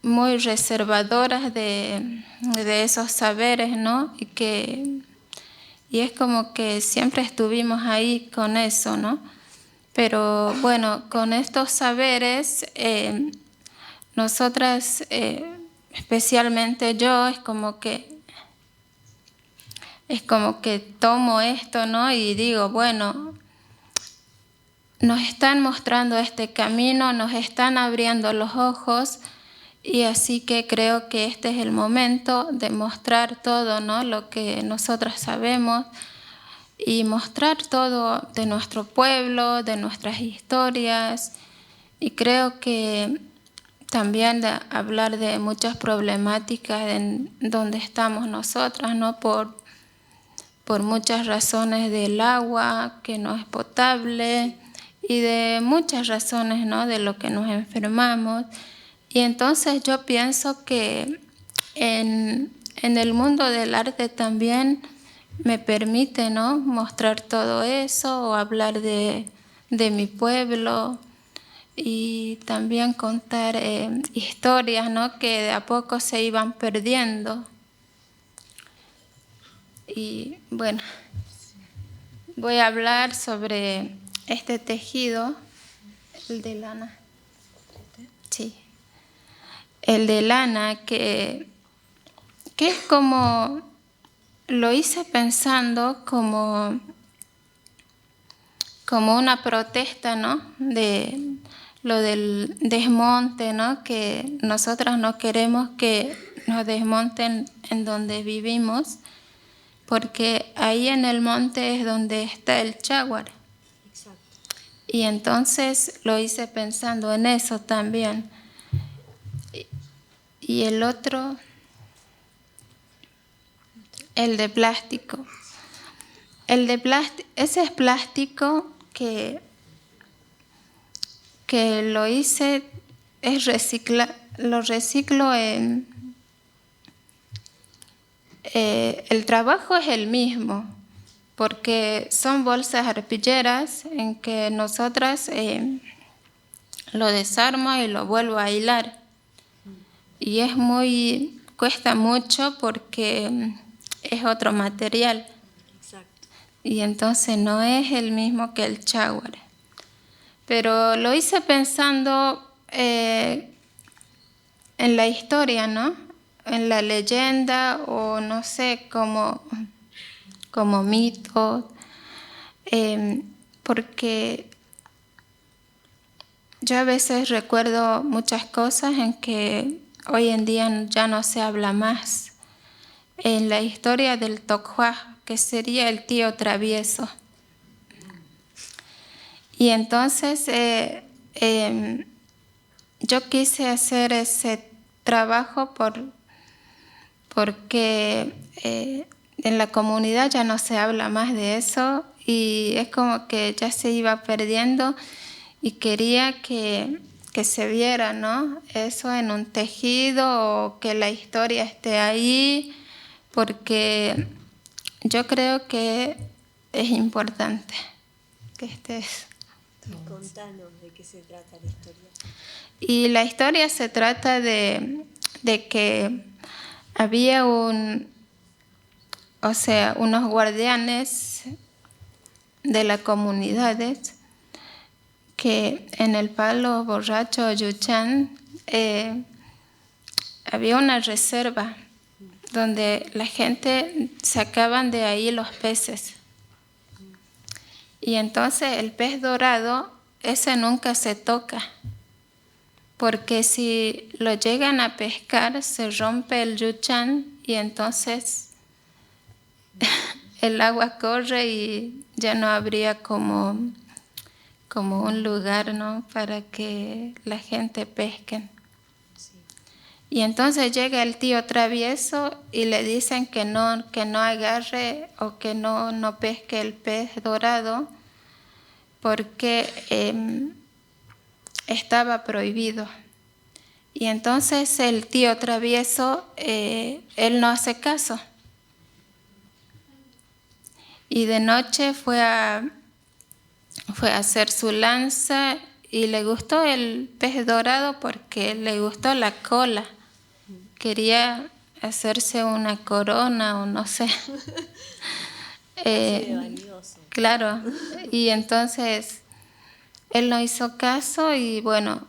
muy reservadoras de esos saberes, ¿no? Y es como que siempre estuvimos ahí con eso, ¿no? Pero bueno, con estos saberes, nosotras, especialmente yo, es como que tomo esto, ¿no? Y digo, bueno, nos están mostrando este camino, nos están abriendo los ojos, y así que creo que este es el momento de mostrar todo, ¿no?, lo que nosotras sabemos, y mostrar todo de nuestro pueblo, de nuestras historias, y creo que también de hablar de muchas problemáticas en donde estamos nosotras, ¿no?, por muchas razones del agua que no es potable y de muchas razones, ¿no?, de lo que nos enfermamos. Y entonces yo pienso que en el mundo del arte también me permite, ¿no?, mostrar todo eso o hablar de mi pueblo y también contar historias, ¿no?, que de a poco se iban perdiendo. Y bueno, voy a hablar sobre este tejido, el de lana. Sí. El de lana que es como, lo hice pensando como una protesta, ¿no? De lo del desmonte, ¿no? Que nosotras no queremos que nos desmonten en donde vivimos, porque ahí en el monte es donde está el Chaguar. Exacto. Y entonces lo hice pensando en eso también. Y el otro, el de plástico. El de plástico, ese es plástico que lo hice, lo reciclo en... el trabajo es el mismo, porque son bolsas arpilleras en que nosotras lo desarmo y lo vuelvo a hilar. Y cuesta mucho porque es otro material. Exacto. Y entonces no es el mismo que el Chaguar. Pero lo hice pensando en la historia, ¿no? En la leyenda o no sé, como mito. Porque yo a veces recuerdo muchas cosas en que hoy en día ya no se habla más. En la historia del Tok'wa, que sería el tío travieso. Y entonces yo quise hacer ese trabajo porque en la comunidad ya no se habla más de eso y es como que ya se iba perdiendo y quería que se viera, ¿no? Eso en un tejido o que la historia esté ahí, porque yo creo que es importante que estés. Contanos de qué se trata la historia. Y la historia se trata de que había unos guardianes de las comunidades que en el palo borracho Yuchán había una reserva donde la gente sacaban de ahí los peces. Y entonces el pez dorado, ese nunca se toca, porque si lo llegan a pescar se rompe el yuchán y entonces el agua corre y ya no habría como un lugar, ¿no? Para que la gente pesque. Y entonces llega el tío travieso y le dicen que no agarre o que no pesque el pez dorado porque estaba prohibido. Y entonces el tío travieso, él no hace caso. Y de noche fue a hacer su lanza y le gustó el pez dorado porque le gustó la cola. Quería hacerse una corona o no sé. Claro, y entonces él no hizo caso y bueno,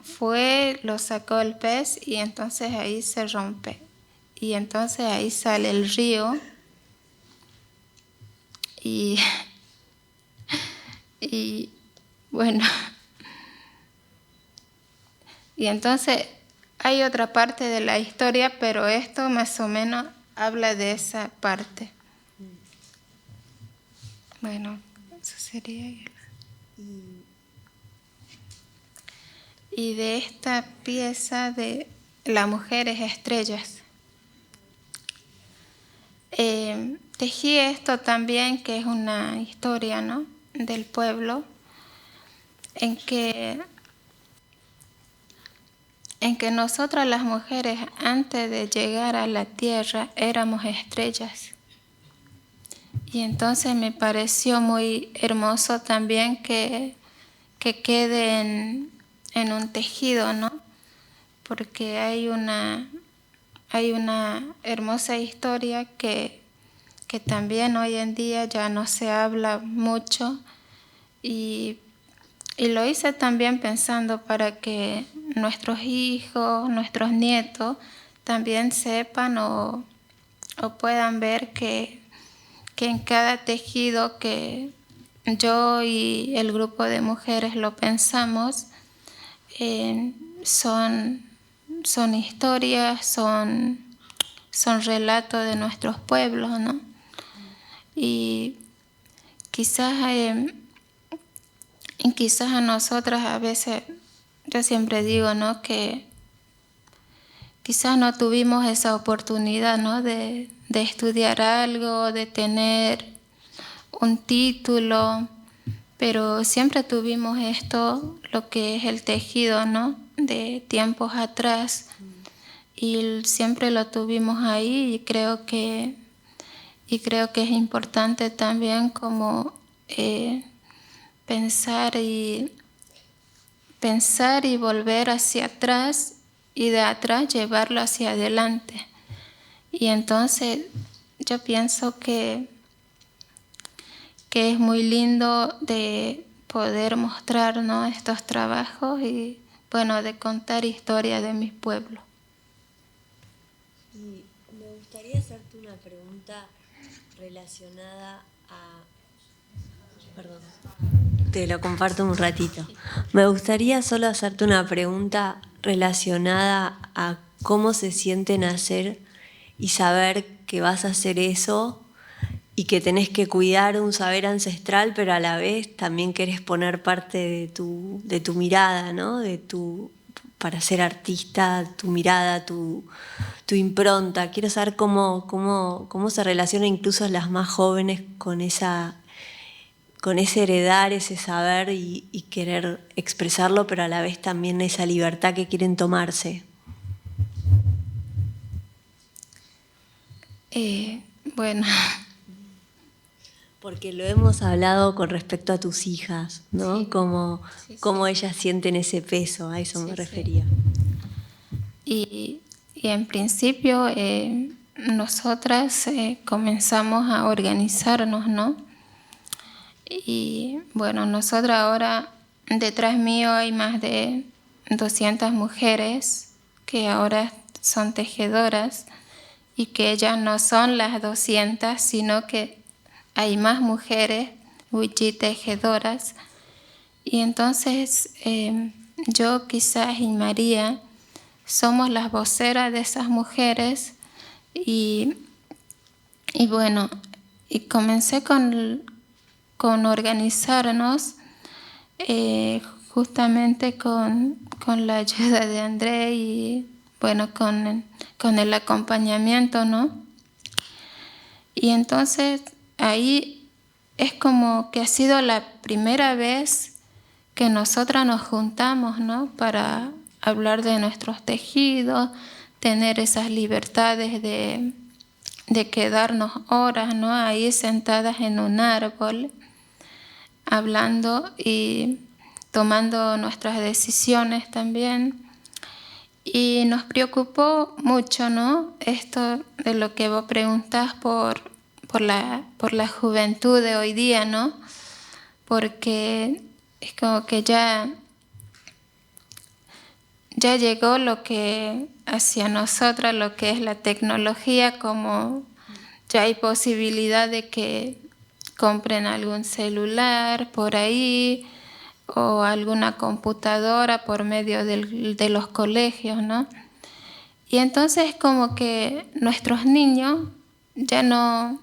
lo sacó el pez y entonces ahí se rompe. Y entonces ahí sale el río y bueno, y entonces hay otra parte de la historia, pero esto más o menos habla de esa parte. Bueno, eso sería. Y de esta pieza de las mujeres estrellas. Tejí esto también, que es una historia, ¿no? Del pueblo, en que nosotras las mujeres antes de llegar a la tierra éramos estrellas. Y entonces me pareció muy hermoso también que quede en un tejido, ¿no? Porque hay una hermosa historia que que también hoy en día ya no se habla mucho, y lo hice también pensando para que nuestros hijos, nuestros nietos también sepan o puedan ver que en cada tejido que yo y el grupo de mujeres lo pensamos, son historias, son relatos de nuestros pueblos, ¿no? Y quizás a nosotras a veces, yo siempre digo, ¿no?, que quizás no tuvimos esa oportunidad, ¿no?, de estudiar algo, de tener un título, pero siempre tuvimos esto, lo que es el tejido, ¿no?, de tiempos atrás, y siempre lo tuvimos ahí, y creo que es importante también como pensar y volver hacia atrás, y de atrás llevarlo hacia adelante. Y entonces yo pienso que es muy lindo de poder mostrar, ¿no?, estos trabajos y, bueno, de contar historias de mi pueblo. Y me gustaría hacerte una pregunta relacionada a... Perdón, te lo comparto un ratito. Me gustaría solo hacerte una pregunta relacionada a cómo se siente nacer y saber que vas a hacer eso y que tenés que cuidar un saber ancestral, pero a la vez también querés poner parte de tu mirada, ¿no?, para ser artista, tu mirada, tu impronta. Quiero saber cómo se relacionan incluso las más jóvenes con ese heredar, ese saber y querer expresarlo, pero a la vez también esa libertad que quieren tomarse. Bueno, porque lo hemos hablado con respecto a tus hijas, ¿no? Sí. Cómo ellas sienten ese peso, a eso me refería. Y en principio nosotras comenzamos a organizarnos, ¿no? Y bueno, nosotras ahora, detrás mío hay más de 200 mujeres que ahora son tejedoras, y que ellas no son las 200, sino que hay más mujeres wichí tejedoras. Y entonces yo quizás y María somos las voceras de esas mujeres, y bueno, y comencé con organizarnos justamente con la ayuda de André y bueno, con el acompañamiento, ¿no? Y entonces ahí es como que ha sido la primera vez que nosotras nos juntamos, ¿no?, para hablar de nuestros tejidos, tener esas libertades de quedarnos horas, ¿no?, ahí sentadas en un árbol, hablando y tomando nuestras decisiones también. Y nos preocupó mucho, ¿no?, esto de lo que vos preguntás por la juventud de hoy día, ¿no? Porque es como que ya llegó lo que hacia nosotras, lo que es la tecnología, como ya hay posibilidad de que compren algún celular por ahí o alguna computadora por medio de los colegios, ¿no? Y entonces como que nuestros niños ya no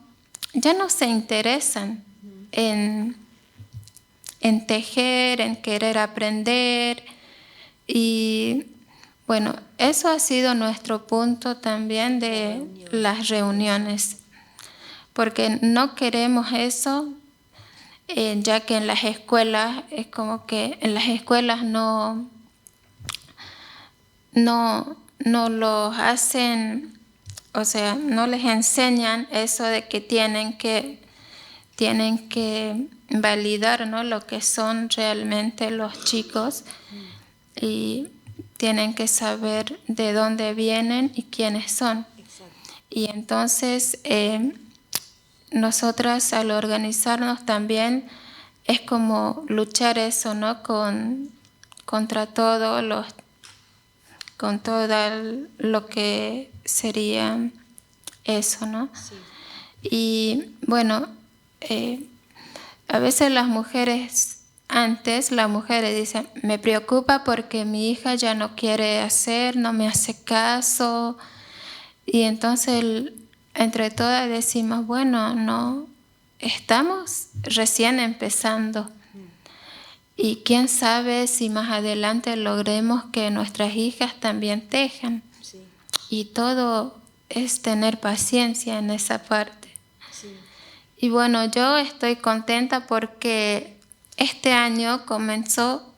se interesan en tejer, en querer aprender. Y bueno, eso ha sido nuestro punto también de las reuniones, porque no queremos eso, ya que en las escuelas es como que en las escuelas no los hacen, o sea, no les enseñan eso de que tienen que validar, ¿no?, lo que son realmente los chicos, y tienen que saber de dónde vienen y quiénes son. Exacto. Y entonces nosotras al organizarnos también es como luchar eso, ¿no? Contra todo lo que sería eso, ¿no? Sí. Y bueno, a veces las mujeres dicen, me preocupa porque mi hija ya no quiere hacer, no me hace caso. Y entonces entre todas decimos, bueno, no, estamos recién empezando. Y quién sabe si más adelante logremos que nuestras hijas también tejan. Sí. Y todo es tener paciencia en esa parte. Sí. Y bueno, yo estoy contenta porque este año comenzó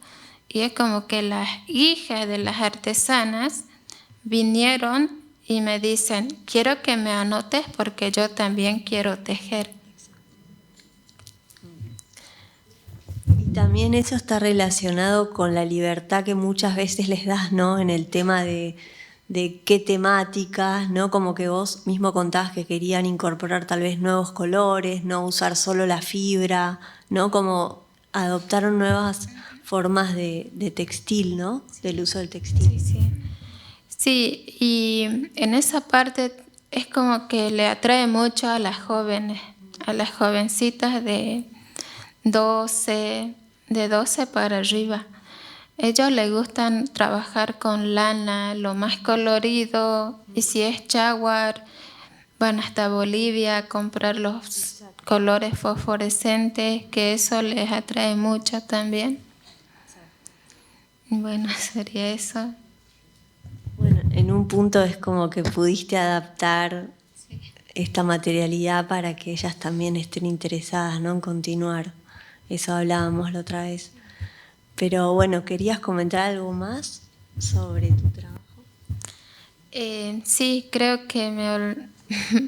y es como que las hijas de las artesanas vinieron y me dicen, quiero que me anotes porque yo también quiero tejer. Y también eso está relacionado con la libertad que muchas veces les das, ¿no? En el tema de qué temáticas, ¿no? Como que vos mismo contabas que querían incorporar tal vez nuevos colores, no usar solo la fibra, ¿no? Como adoptaron nuevas formas de textil, ¿no? Del uso del textil. Sí, y en esa parte es como que le atrae mucho a las jóvenes, a las jovencitas de 12 para arriba. Ellos les gustan trabajar con lana, lo más colorido, y si es jaguar, van hasta Bolivia a comprar los colores fosforescentes, que eso les atrae mucho también. Bueno, sería eso. Bueno, en un punto es como que pudiste adaptar esta materialidad para que ellas también estén interesadas, ¿no? En continuar. Eso hablábamos la otra vez. Pero bueno, ¿querías comentar algo más sobre tu trabajo? Sí, creo que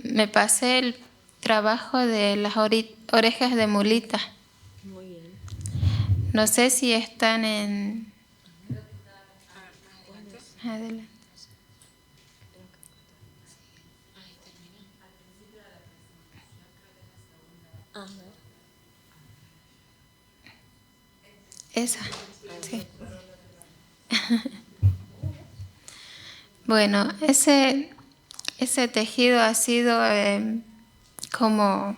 me pasé el trabajo de las orejas de mulita. Muy bien. No sé si están en... Adelante. Esa, sí. Bueno, ese tejido ha sido como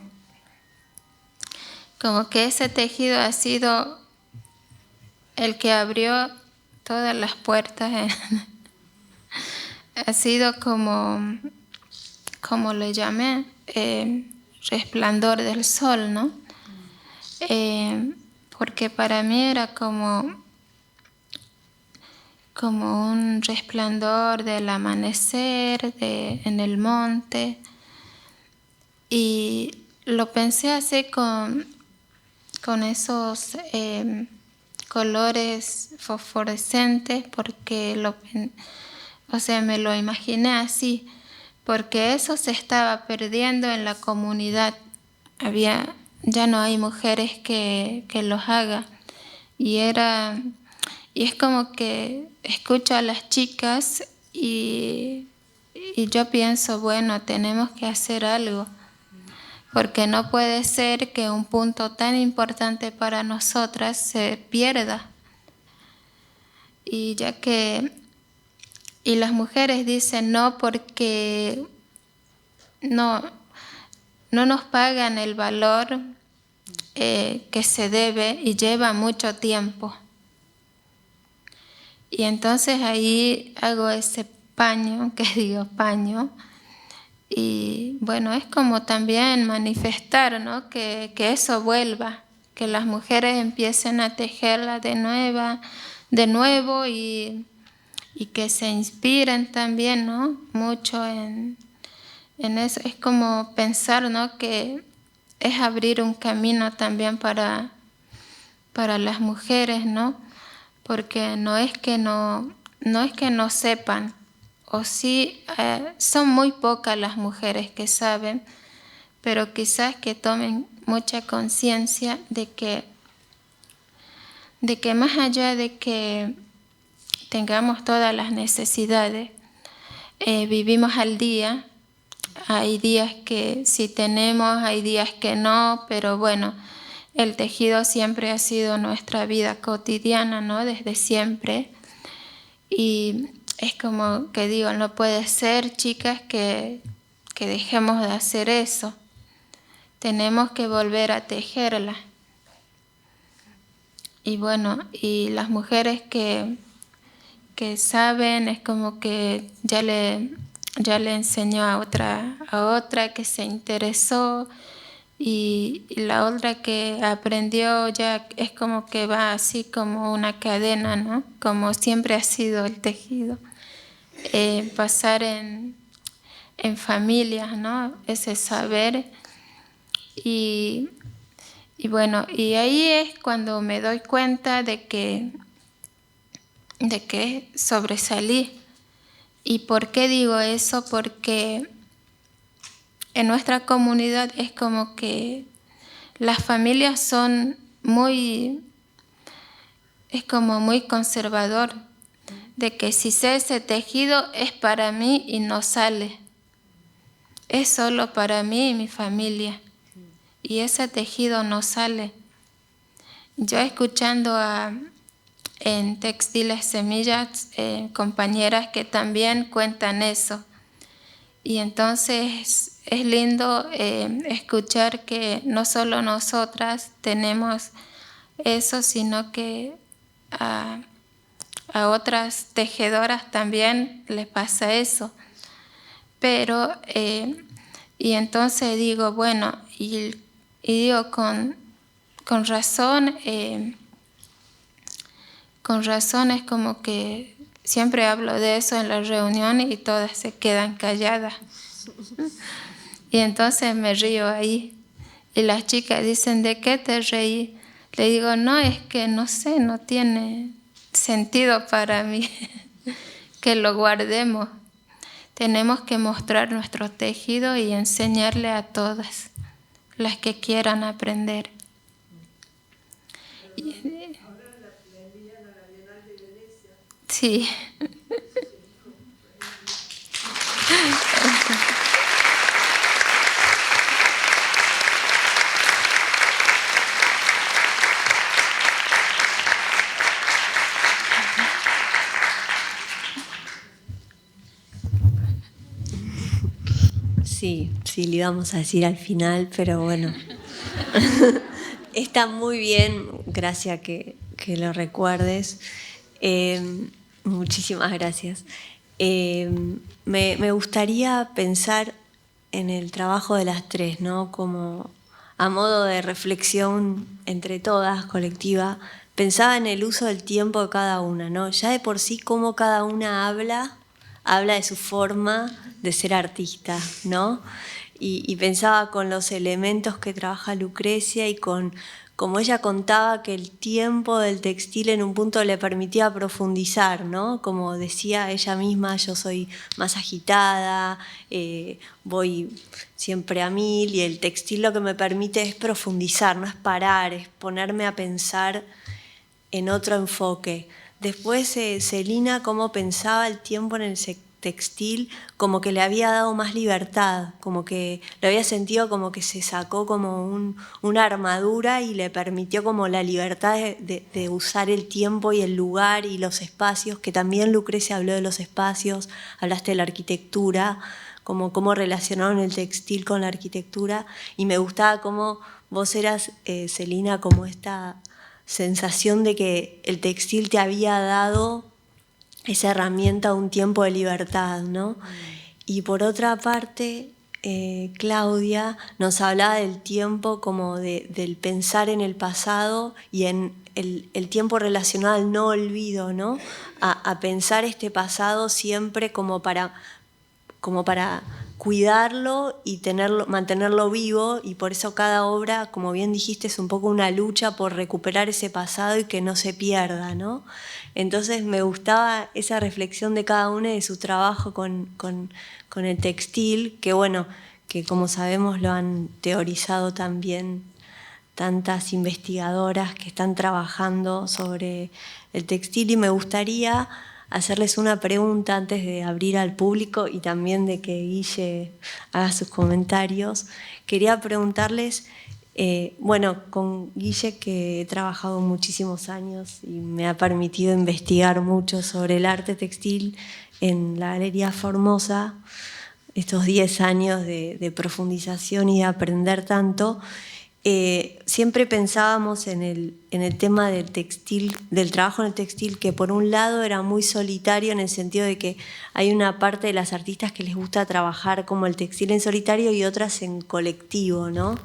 que ese tejido ha sido el que abrió todas las puertas. Ha sido como le llamé, resplandor del sol, ¿no? Porque para mí era como un resplandor del amanecer en el monte. Y lo pensé así con esos colores fosforescentes, porque me lo imaginé así, porque eso se estaba perdiendo en la comunidad. Ya no hay mujeres que los haga. Y es como que escucho a las chicas y yo pienso, bueno, tenemos que hacer algo, porque no puede ser que un punto tan importante para nosotras se pierda. Y las mujeres dicen no, porque no nos pagan el valor que se debe y lleva mucho tiempo. Y entonces ahí hago ese paño, que digo paño, y bueno, es como también manifestar, ¿no? que eso vuelva, que las mujeres empiecen a tejerla de nuevo y que se inspiren también, ¿no? Mucho en eso. Es como pensar, ¿no? Que es abrir un camino también para las mujeres, ¿no? Porque no es que no sepan, o sí, son muy pocas las mujeres que saben, pero quizás que tomen mucha conciencia de que más allá de que tengamos todas las necesidades, vivimos al día, hay días que sí tenemos, hay días que no, pero bueno, el tejido siempre ha sido nuestra vida cotidiana, ¿no? Desde siempre. Y es como que digo, no puede ser, chicas, que dejemos de hacer eso. Tenemos que volver a tejerla. Y bueno, y las mujeres que saben, es como que ya le enseñó a otra que se interesó, y la otra que aprendió ya es como que va así como una cadena, ¿no? Como siempre ha sido el tejido. Pasar en familias, ¿no? Ese saber. Y bueno, y ahí es cuando me doy cuenta de que sobresalí. ¿Y por qué digo eso? Porque en nuestra comunidad es como que las familias son es como muy conservador, de que si sé ese tejido es para mí y no sale. Es solo para mí y mi familia. Y ese tejido no sale. Yo escuchando en Textiles Semillas compañeras que también cuentan eso. Y entonces es lindo escuchar que no solo nosotras tenemos eso, sino que a otras tejedoras también les pasa eso. Pero, y entonces digo, bueno, y digo con razón, es como que siempre hablo de eso en las reuniones y todas se quedan calladas. Y entonces me río ahí. Y las chicas dicen, ¿de qué te reí? Le digo, no, es que no sé, no tiene sentido para mí que lo guardemos. Tenemos que mostrar nuestro tejido y enseñarle a todas las que quieran aprender. Sí. Sí, le íbamos a decir al final, pero bueno. Está muy bien, gracias que lo recuerdes. Muchísimas gracias. Me gustaría pensar en el trabajo de las tres, ¿no? Como a modo de reflexión entre todas, colectiva. Pensaba en el uso del tiempo de cada una, ¿no? Ya de por sí cómo cada una habla de su forma de ser artista, ¿no? Y pensaba con los elementos que trabaja Lucrecia y con como ella contaba que el tiempo del textil en un punto le permitía profundizar, ¿no? Como decía ella misma, yo soy más agitada, voy siempre a 1000 y el textil lo que me permite es profundizar, no es parar, es ponerme a pensar en otro enfoque. Después Celina cómo pensaba el tiempo en el textil, como que le había dado más libertad, como que lo había sentido como que se sacó como una armadura y le permitió como la libertad de usar el tiempo y el lugar y los espacios, que también Lucrecia habló de los espacios, hablaste de la arquitectura, como cómo relacionaron el textil con la arquitectura, y me gustaba cómo vos eras, Celina, como esta sensación de que el textil te había dado esa herramienta, un tiempo de libertad, ¿no? Y por otra parte, Claudia nos hablaba del tiempo como del pensar en el pasado y en el tiempo relacionado al no olvido, ¿no? A pensar este pasado siempre como para cuidarlo y mantenerlo vivo, y por eso cada obra, como bien dijiste, es un poco una lucha por recuperar ese pasado y que no se pierda, ¿no? Entonces me gustaba esa reflexión de cada una de su trabajo con el textil, que bueno, que como sabemos lo han teorizado también tantas investigadoras que están trabajando sobre el textil, y me gustaría hacerles una pregunta antes de abrir al público y también de que Guille haga sus comentarios. Quería preguntarles, bueno, con Guille, que he trabajado muchísimos años y me ha permitido investigar mucho sobre el arte textil en la Galería Formosa, estos 10 años de profundización y de aprender tanto, siempre pensábamos en el tema del textil, del trabajo en el textil, que por un lado era muy solitario en el sentido de que hay una parte de las artistas que les gusta trabajar como el textil en solitario y otras en colectivo, ¿no?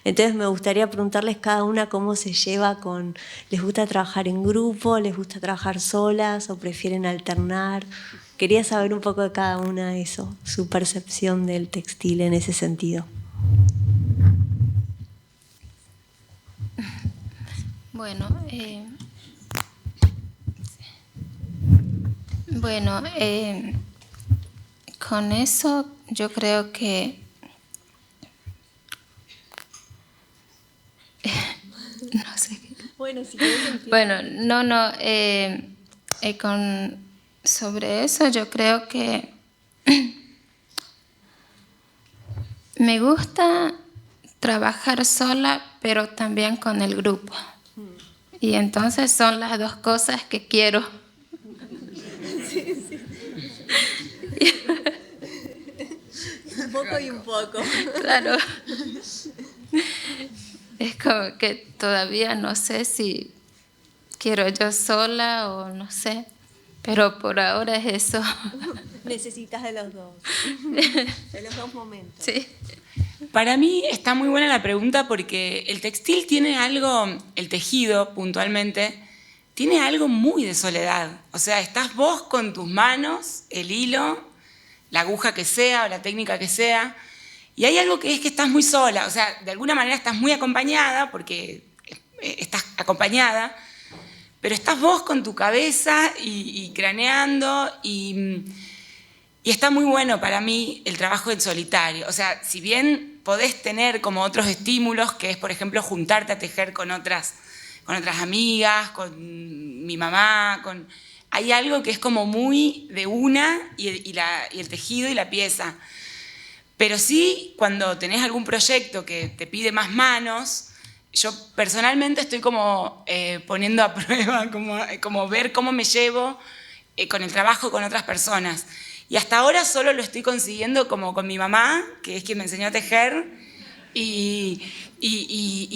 Entonces me gustaría preguntarles cada una cómo se lleva con, ¿les gusta trabajar en grupo, les gusta trabajar solas o prefieren alternar? Quería saber un poco de cada una eso, su percepción del textil en ese sentido. Bueno, con eso yo creo que no sé qué. Bueno, si quieres Bueno, sobre eso yo creo que me gusta trabajar sola, pero también con el grupo. Y entonces son las dos cosas que quiero. Sí. Un poco y un poco. Claro. Es como que todavía no sé si quiero yo sola o no sé, pero por ahora es eso. Necesitas de los dos momentos. Sí. Para mí está muy buena la pregunta porque el textil tiene algo, el tejido puntualmente, tiene algo muy de soledad. O sea, estás vos con tus manos, el hilo, la aguja que sea o la técnica que sea, y hay algo que es que estás muy sola. O sea, de alguna manera estás muy acompañada porque estás acompañada, pero estás vos con tu cabeza y craneando y está muy bueno para mí el trabajo en solitario. O sea, si bien podés tener como otros estímulos, que es, por ejemplo, juntarte a tejer con otras amigas, con mi mamá, hay algo que es como muy de una y el tejido y la pieza. Pero sí, cuando tenés algún proyecto que te pide más manos, yo personalmente estoy como poniendo a prueba, como ver cómo me llevo con el trabajo con otras personas. Y hasta ahora solo lo estoy consiguiendo como con mi mamá, que es quien me enseñó a tejer, y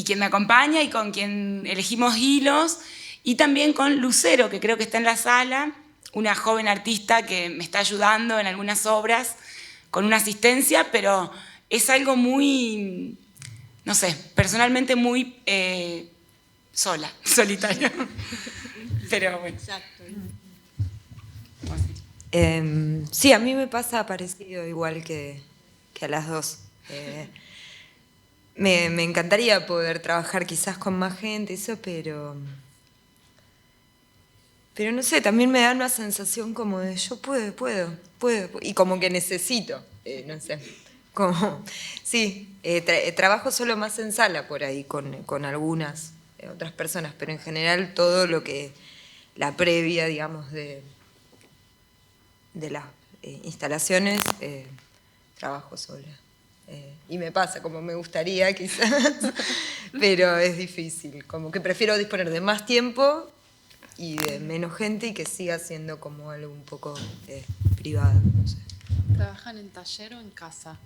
quien me acompaña y con quien elegimos hilos, y también con Lucero, que creo que está en la sala, una joven artista que me está ayudando en algunas obras con una asistencia, pero es algo muy, no sé, personalmente muy solitario. Pero bueno. Exacto. Sí, a mí me pasa parecido igual que a las dos. Me encantaría poder trabajar quizás con más gente, eso, pero no sé, también me da una sensación como de yo puedo, y como que necesito, no sé, como, sí, trabajo solo más en sala por ahí con algunas otras personas, pero en general todo lo que, la previa, digamos, de las instalaciones, trabajo sola. Y me pasa como me gustaría quizás, pero es difícil. Como que prefiero disponer de más tiempo y de menos gente y que siga siendo como algo un poco privado. No sé. ¿Trabajan en taller o en casa?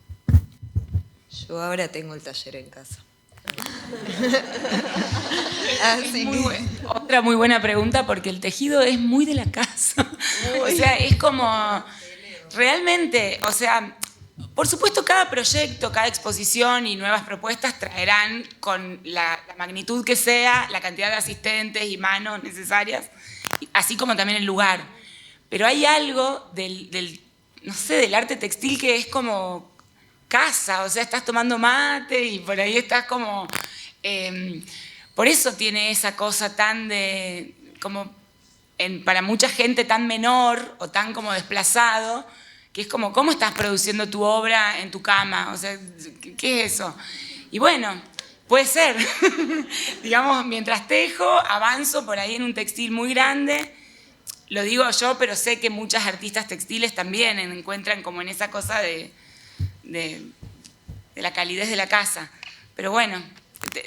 Yo ahora tengo el taller en casa. Otra muy buena pregunta, porque el tejido es muy de la casa. O sea, es como realmente, o sea, por supuesto cada proyecto, cada exposición y nuevas propuestas traerán con la magnitud que sea, la cantidad de asistentes y manos necesarias, así como también el lugar. Pero hay algo no sé, del arte textil que es como casa, o sea, estás tomando mate y por ahí estás como... por eso tiene esa cosa tan de, como para mucha gente tan menor o tan como desplazado, que es como, ¿cómo estás produciendo tu obra en tu cama? O sea, ¿qué es eso? Y bueno, puede ser. Digamos, mientras tejo, avanzo por ahí en un textil muy grande lo digo yo, pero sé que muchas artistas textiles también encuentran como en esa cosa de la calidez de la casa. Pero bueno,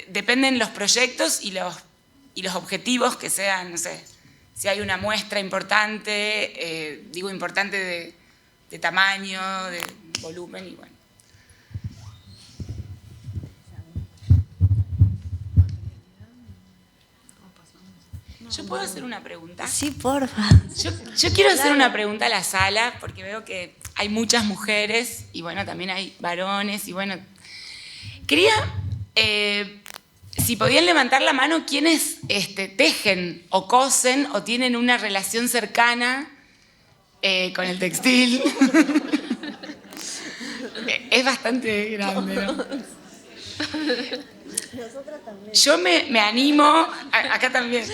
dependen los proyectos y los objetivos que sean, no sé, si hay una muestra importante, digo importante de tamaño, de volumen y bueno. ¿Yo puedo hacer una pregunta? Sí, porfa. Yo quiero hacer una pregunta a la sala, porque veo que hay muchas mujeres y bueno, también hay varones y bueno. Quería, si podían levantar la mano, ¿quiénes tejen o cosen o tienen una relación cercana con el textil? Es bastante grande, ¿no? Yo me animo, acá también,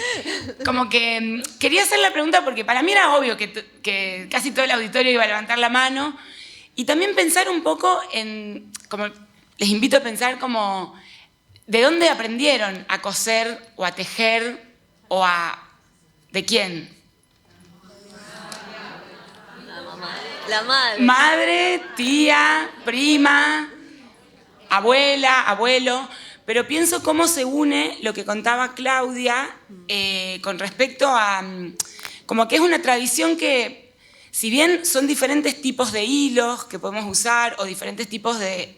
como que quería hacer la pregunta porque para mí era obvio que casi todo el auditorio iba a levantar la mano y también pensar un poco en, como les invito a pensar como, ¿de dónde aprendieron a coser o a tejer o de quién? La madre. Madre, tía, prima, abuela, abuelo. Pero pienso cómo se une lo que contaba Claudia con respecto a como que es una tradición que, si bien son diferentes tipos de hilos que podemos usar o diferentes tipos de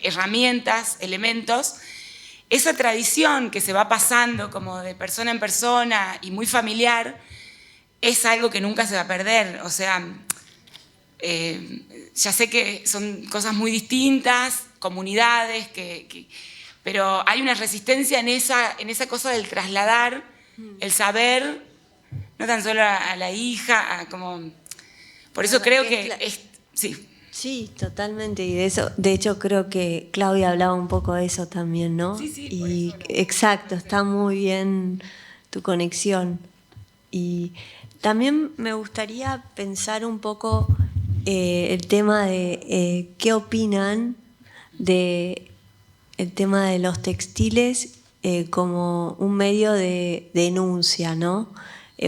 herramientas, elementos, esa tradición que se va pasando como de persona en persona y muy familiar es algo que nunca se va a perder. O sea, ya sé que son cosas muy distintas, comunidades pero hay una resistencia en esa cosa del trasladar el saber, no tan solo a la hija, como... Por eso creo que... Sí. Sí, totalmente. Y de hecho creo que Claudia hablaba un poco de eso también, ¿no? Sí, y exacto, está muy bien tu conexión. Y también me gustaría pensar un poco el tema de qué opinan de el tema de los textiles como un medio de denuncia, ¿no?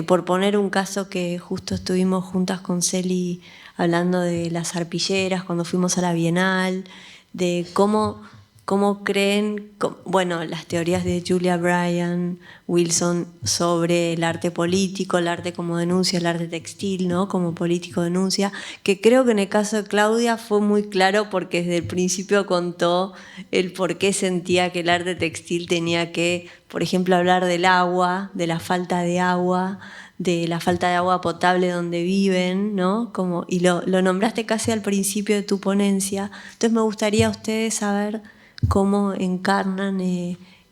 Por poner un caso que justo estuvimos juntas con Celi hablando de las arpilleras cuando fuimos a la Bienal, de cómo creen, bueno, las teorías de Julia Bryan, Wilson sobre el arte político, el arte como denuncia, el arte textil, ¿no? Como político denuncia, que creo que en el caso de Claudia fue muy claro porque desde el principio contó el por qué sentía que el arte textil tenía que, por ejemplo, hablar del agua, de la falta de agua potable donde viven, ¿no? Y lo nombraste casi al principio de tu ponencia. Entonces me gustaría a ustedes saber cómo encarnan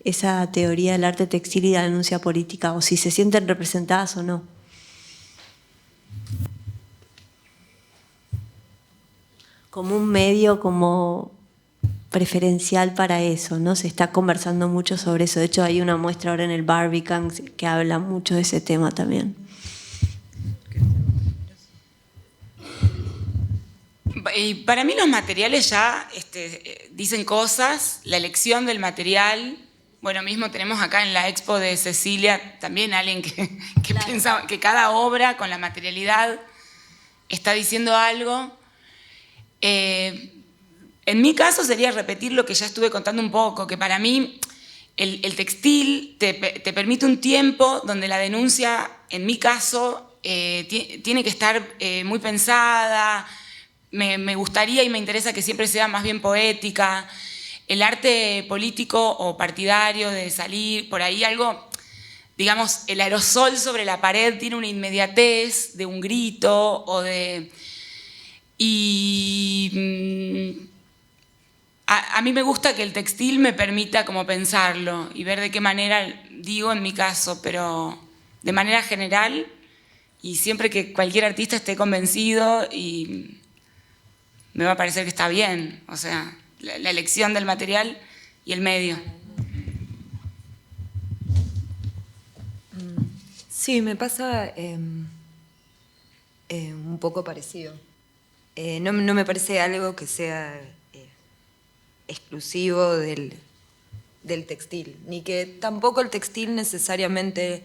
esa teoría del arte textil y la denuncia política, o si se sienten representadas o no. Como un medio como preferencial para eso, ¿no? Se está conversando mucho sobre eso. De hecho, hay una muestra ahora en el Barbican que habla mucho de ese tema también. Y para mí los materiales ya dicen cosas, la elección del material. Bueno, mismo tenemos acá en la expo de Cecilia también alguien que claro, piensa que cada obra con la materialidad está diciendo algo. En mi caso sería repetir lo que ya estuve contando un poco, que para mí el textil te permite un tiempo donde la denuncia, en mi caso, tiene que estar muy pensada. Me gustaría y me interesa que siempre sea más bien poética. El arte político o partidario de salir por ahí algo, digamos, el aerosol sobre la pared tiene una inmediatez de un grito o de... Y a mí me gusta que el textil me permita como pensarlo y ver de qué manera, digo en mi caso, pero de manera general y siempre que cualquier artista esté convencido y me va a parecer que está bien, o sea, la elección del material y el medio. Sí, me pasa un poco parecido. No me parece algo que sea exclusivo del textil, ni que tampoco el textil necesariamente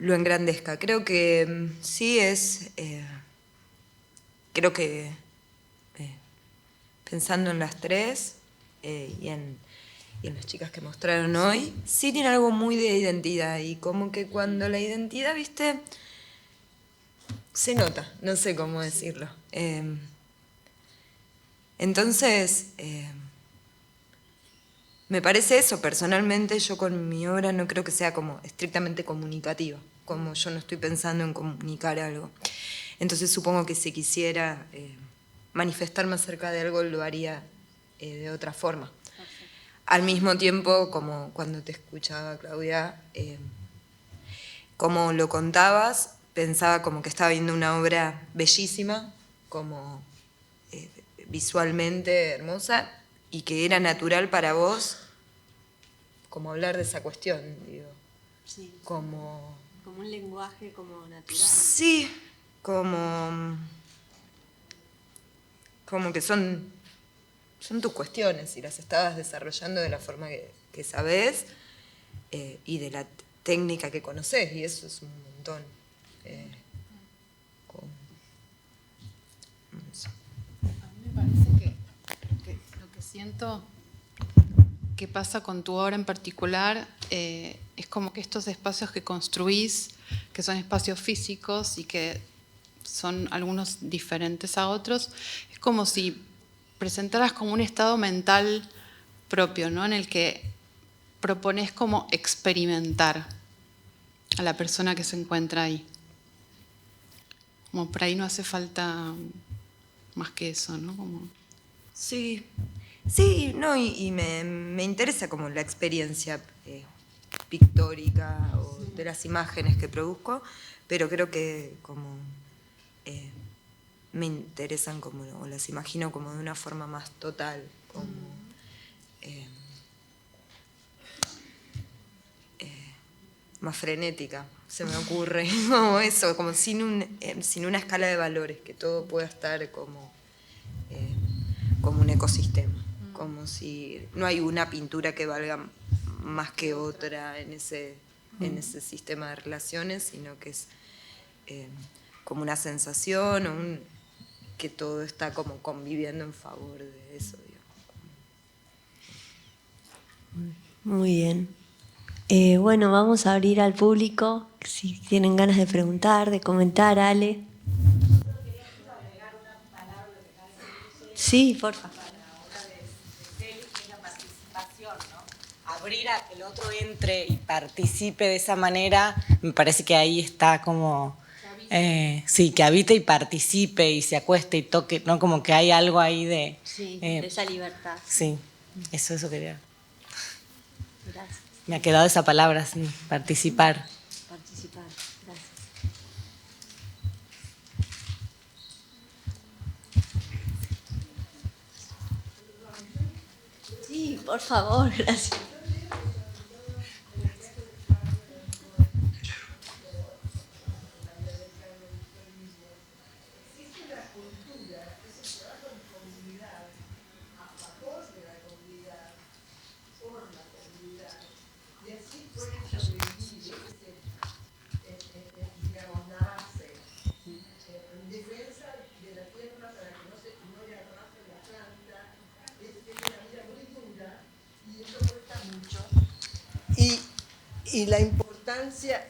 lo engrandezca. Creo que sí es... creo que pensando en las tres y en las chicas que mostraron hoy, sí tiene algo muy de identidad, y como que cuando la identidad, viste, se nota, no sé cómo decirlo. Entonces, me parece eso. Personalmente yo con mi obra no creo que sea como estrictamente comunicativa, como yo no estoy pensando en comunicar algo. Entonces supongo que si quisiera manifestarme acerca de algo lo haría de otra forma. Al mismo tiempo, como cuando te escuchaba, Claudia, como lo contabas, pensaba como que estaba viendo una obra bellísima, como visualmente hermosa, y que era natural para vos como hablar de esa cuestión, digo. Sí. Como un lenguaje como natural. Sí, como que son tus cuestiones y las estabas desarrollando de la forma que sabés y de la técnica que conocés, y eso es un montón. A mí me parece que lo que siento que pasa con tu obra en particular es como que estos espacios que construís, que son espacios físicos y que son algunos diferentes a otros, es como si presentaras como un estado mental propio, ¿no? En el que propones como experimentar a la persona que se encuentra ahí. Como por ahí no hace falta más que eso, ¿no? Como... Sí, no, y me interesa como la experiencia pictórica o de las imágenes que produzco, pero creo que como me interesan como, o las imagino como de una forma más total, como más frenética, se me ocurre, como eso, como sin una escala de valores, que todo pueda estar como un ecosistema, como si no hay una pintura que valga más que otra en ese sistema de relaciones, sino que es como una sensación, o que todo está como conviviendo en favor de eso, digamos. Muy bien. Bueno, vamos a abrir al público, si tienen ganas de preguntar, de comentar, Ale. Sí, por favor. Abrir a que el otro entre y participe de esa manera, me parece que ahí está como... sí, que habite y participe y se acueste y toque, ¿no? Como que hay algo ahí de... Sí, de esa libertad. Sí, eso quería. Gracias. Me ha quedado esa palabra, sí, participar. Participar, gracias. Sí, por favor, gracias. Y la importancia,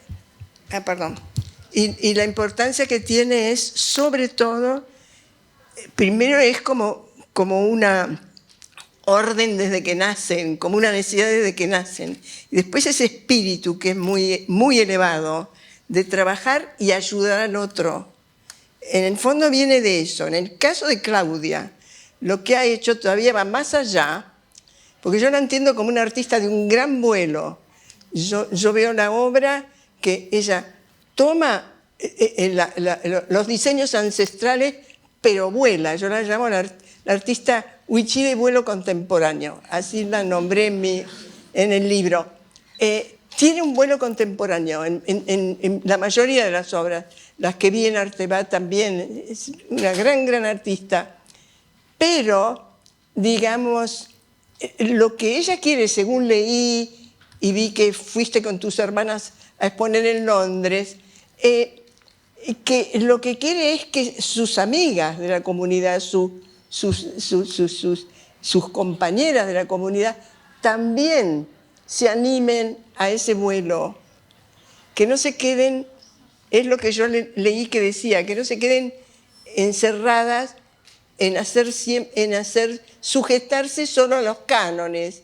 y la importancia que tiene es, sobre todo, primero es como una orden desde que nacen, como una necesidad desde que nacen. Y después ese espíritu que es muy, muy elevado, de trabajar y ayudar al otro. En el fondo viene de eso. En el caso de Claudia, lo que ha hecho todavía va más allá, porque yo la entiendo como una artista de un gran vuelo. Yo veo la obra que ella toma los diseños ancestrales, pero vuela. Yo la llamo la artista Huichí de vuelo contemporáneo, así la nombré en el libro. Tiene un vuelo contemporáneo en la mayoría de las obras. Las que vi en Arteba también, es una gran artista. Pero, digamos, lo que ella quiere, según leí y vi que fuiste con tus hermanas a exponer en Londres, que lo que quiere es que sus amigas de la comunidad, sus compañeras de la comunidad, también se animen a ese vuelo, que no se queden, es lo que yo leí que decía, que no se queden encerradas en sujetarse solo a los cánones,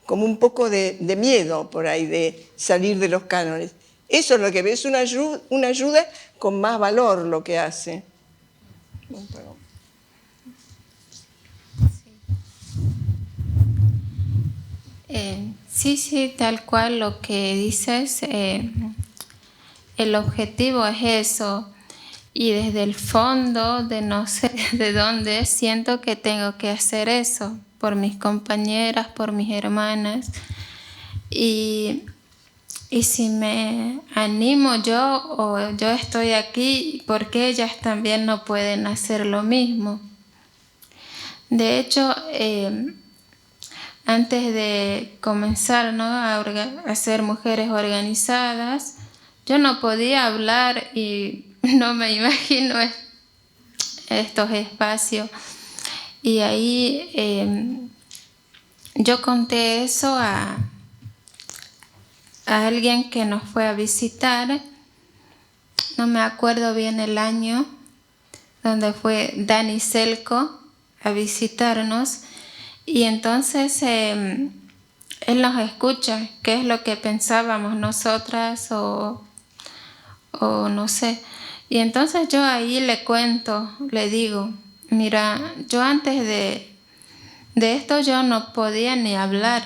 como un poco de miedo por ahí de salir de los cánones. Eso es lo que ve, es una ayuda con más valor lo que hace. Sí, tal cual lo que dices. El objetivo es eso. Y desde el fondo de no sé de dónde siento que tengo que hacer eso por mis compañeras, por mis hermanas. Y si me animo yo o yo estoy aquí, ¿por qué ellas también no pueden hacer lo mismo? De hecho, antes de comenzar, ¿no?, a ser mujeres organizadas, yo no podía hablar y no me imagino estos espacios. Y ahí yo conté eso a alguien que nos fue a visitar, no me acuerdo bien el año, donde fue Dani Selco a visitarnos, y entonces él nos escucha qué es lo que pensábamos nosotras o no sé. Y entonces yo ahí le cuento, le digo, mira, yo antes de esto yo no podía ni hablar.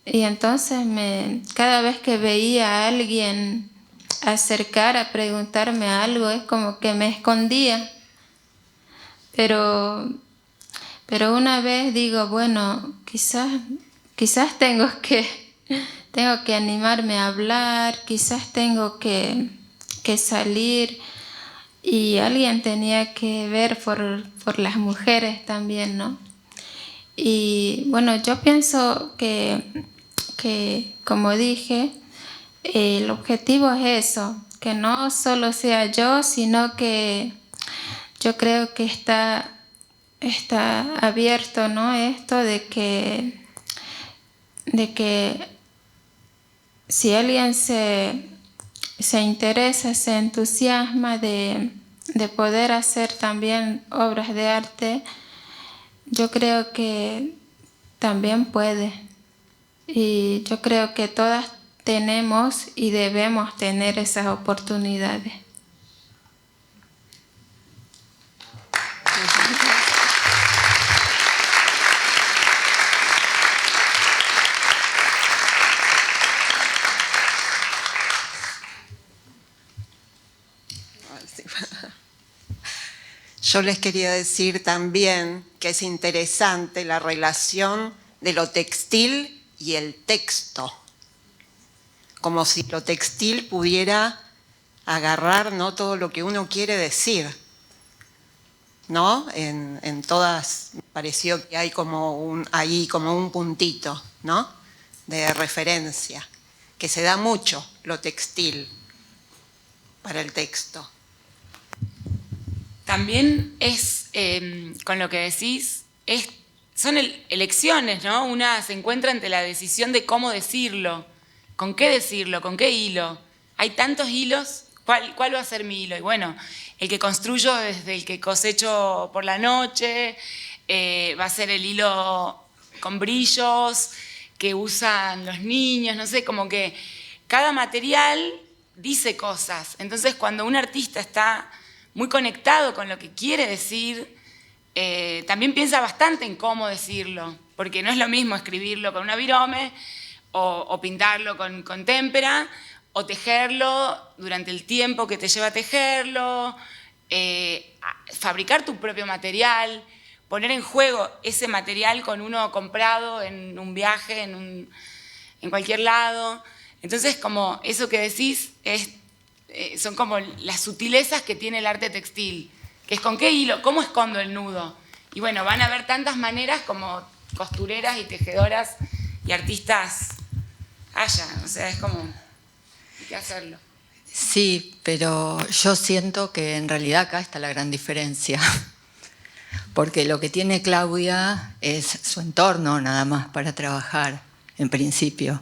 Y entonces cada vez que veía a alguien acercar a preguntarme algo, es como que me escondía. Pero una vez digo, bueno, quizás tengo que animarme a hablar, quizás tengo que salir, y alguien tenía que ver por las mujeres también, ¿no? Y bueno, yo pienso que como dije, el objetivo es eso, que no solo sea yo, sino que yo creo que está abierto, ¿no?, esto de que si alguien se interesa, se entusiasma de poder hacer también obras de arte, yo creo que también puede. Y yo creo que todas tenemos y debemos tener esas oportunidades. Yo les quería decir también que es interesante la relación de lo textil y el texto, como si lo textil pudiera agarrar, ¿no?, todo lo que uno quiere decir, ¿no? En todas, me pareció que hay como un puntito, ¿no?, de referencia, que se da mucho lo textil para el texto. También es, con lo que decís, son elecciones, ¿no? Una se encuentra ante la decisión de cómo decirlo, con qué hilo. Hay tantos hilos, ¿cuál va a ser mi hilo? Y bueno, el que construyo desde el que cosecho por la noche, va a ser el hilo con brillos que usan los niños, no sé, como que cada material dice cosas. Entonces, cuando un artista está muy conectado con lo que quiere decir, también piensa bastante en cómo decirlo, porque no es lo mismo escribirlo con una virome o pintarlo con témpera o tejerlo durante el tiempo que te lleva a tejerlo, fabricar tu propio material, poner en juego ese material con uno comprado en un viaje, en cualquier lado. Entonces, como eso que decís son como las sutilezas que tiene el arte textil, que es con qué hilo, cómo escondo el nudo. Y bueno, van a haber tantas maneras como costureras y tejedoras y artistas haya, o sea, es como... hay que hacerlo. Sí, pero yo siento que en realidad acá está la gran diferencia. Porque lo que tiene Claudia es su entorno nada más para trabajar, en principio.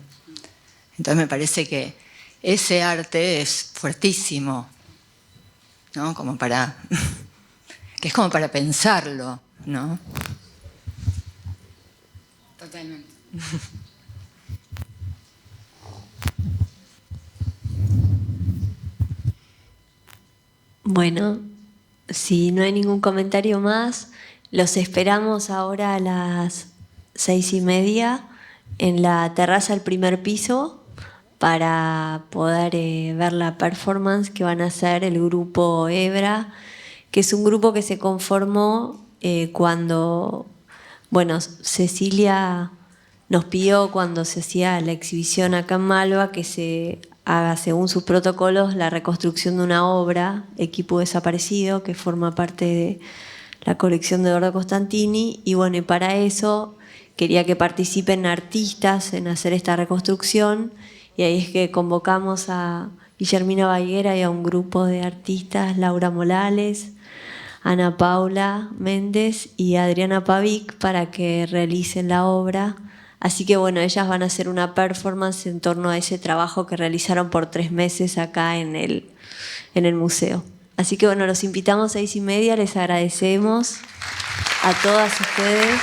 Entonces me parece que ese arte es fuertísimo, ¿no? Como para, que es como para pensarlo, ¿no? Totalmente. Bueno, si no hay ningún comentario más, los esperamos ahora a las 6:30 en la terraza del primer piso para poder ver la performance que van a hacer el grupo Hebra, que es un grupo que se conformó cuando, bueno, Cecilia nos pidió cuando se hacía la exhibición acá en Malva que se haga según sus protocolos la reconstrucción de una obra, Equipo Desaparecido, que forma parte de la colección de Eduardo Costantini, y bueno, y para eso quería que participen artistas en hacer esta reconstrucción, y ahí es que convocamos a Guillermina Baiguera y a un grupo de artistas, Laura Morales, Ana Paula Méndez y Adriana Pavic, para que realicen la obra. Así que bueno, ellas van a hacer una performance en torno a ese trabajo que realizaron por 3 meses acá en el museo. Así que bueno, los invitamos a 6:30, les agradecemos a todas ustedes.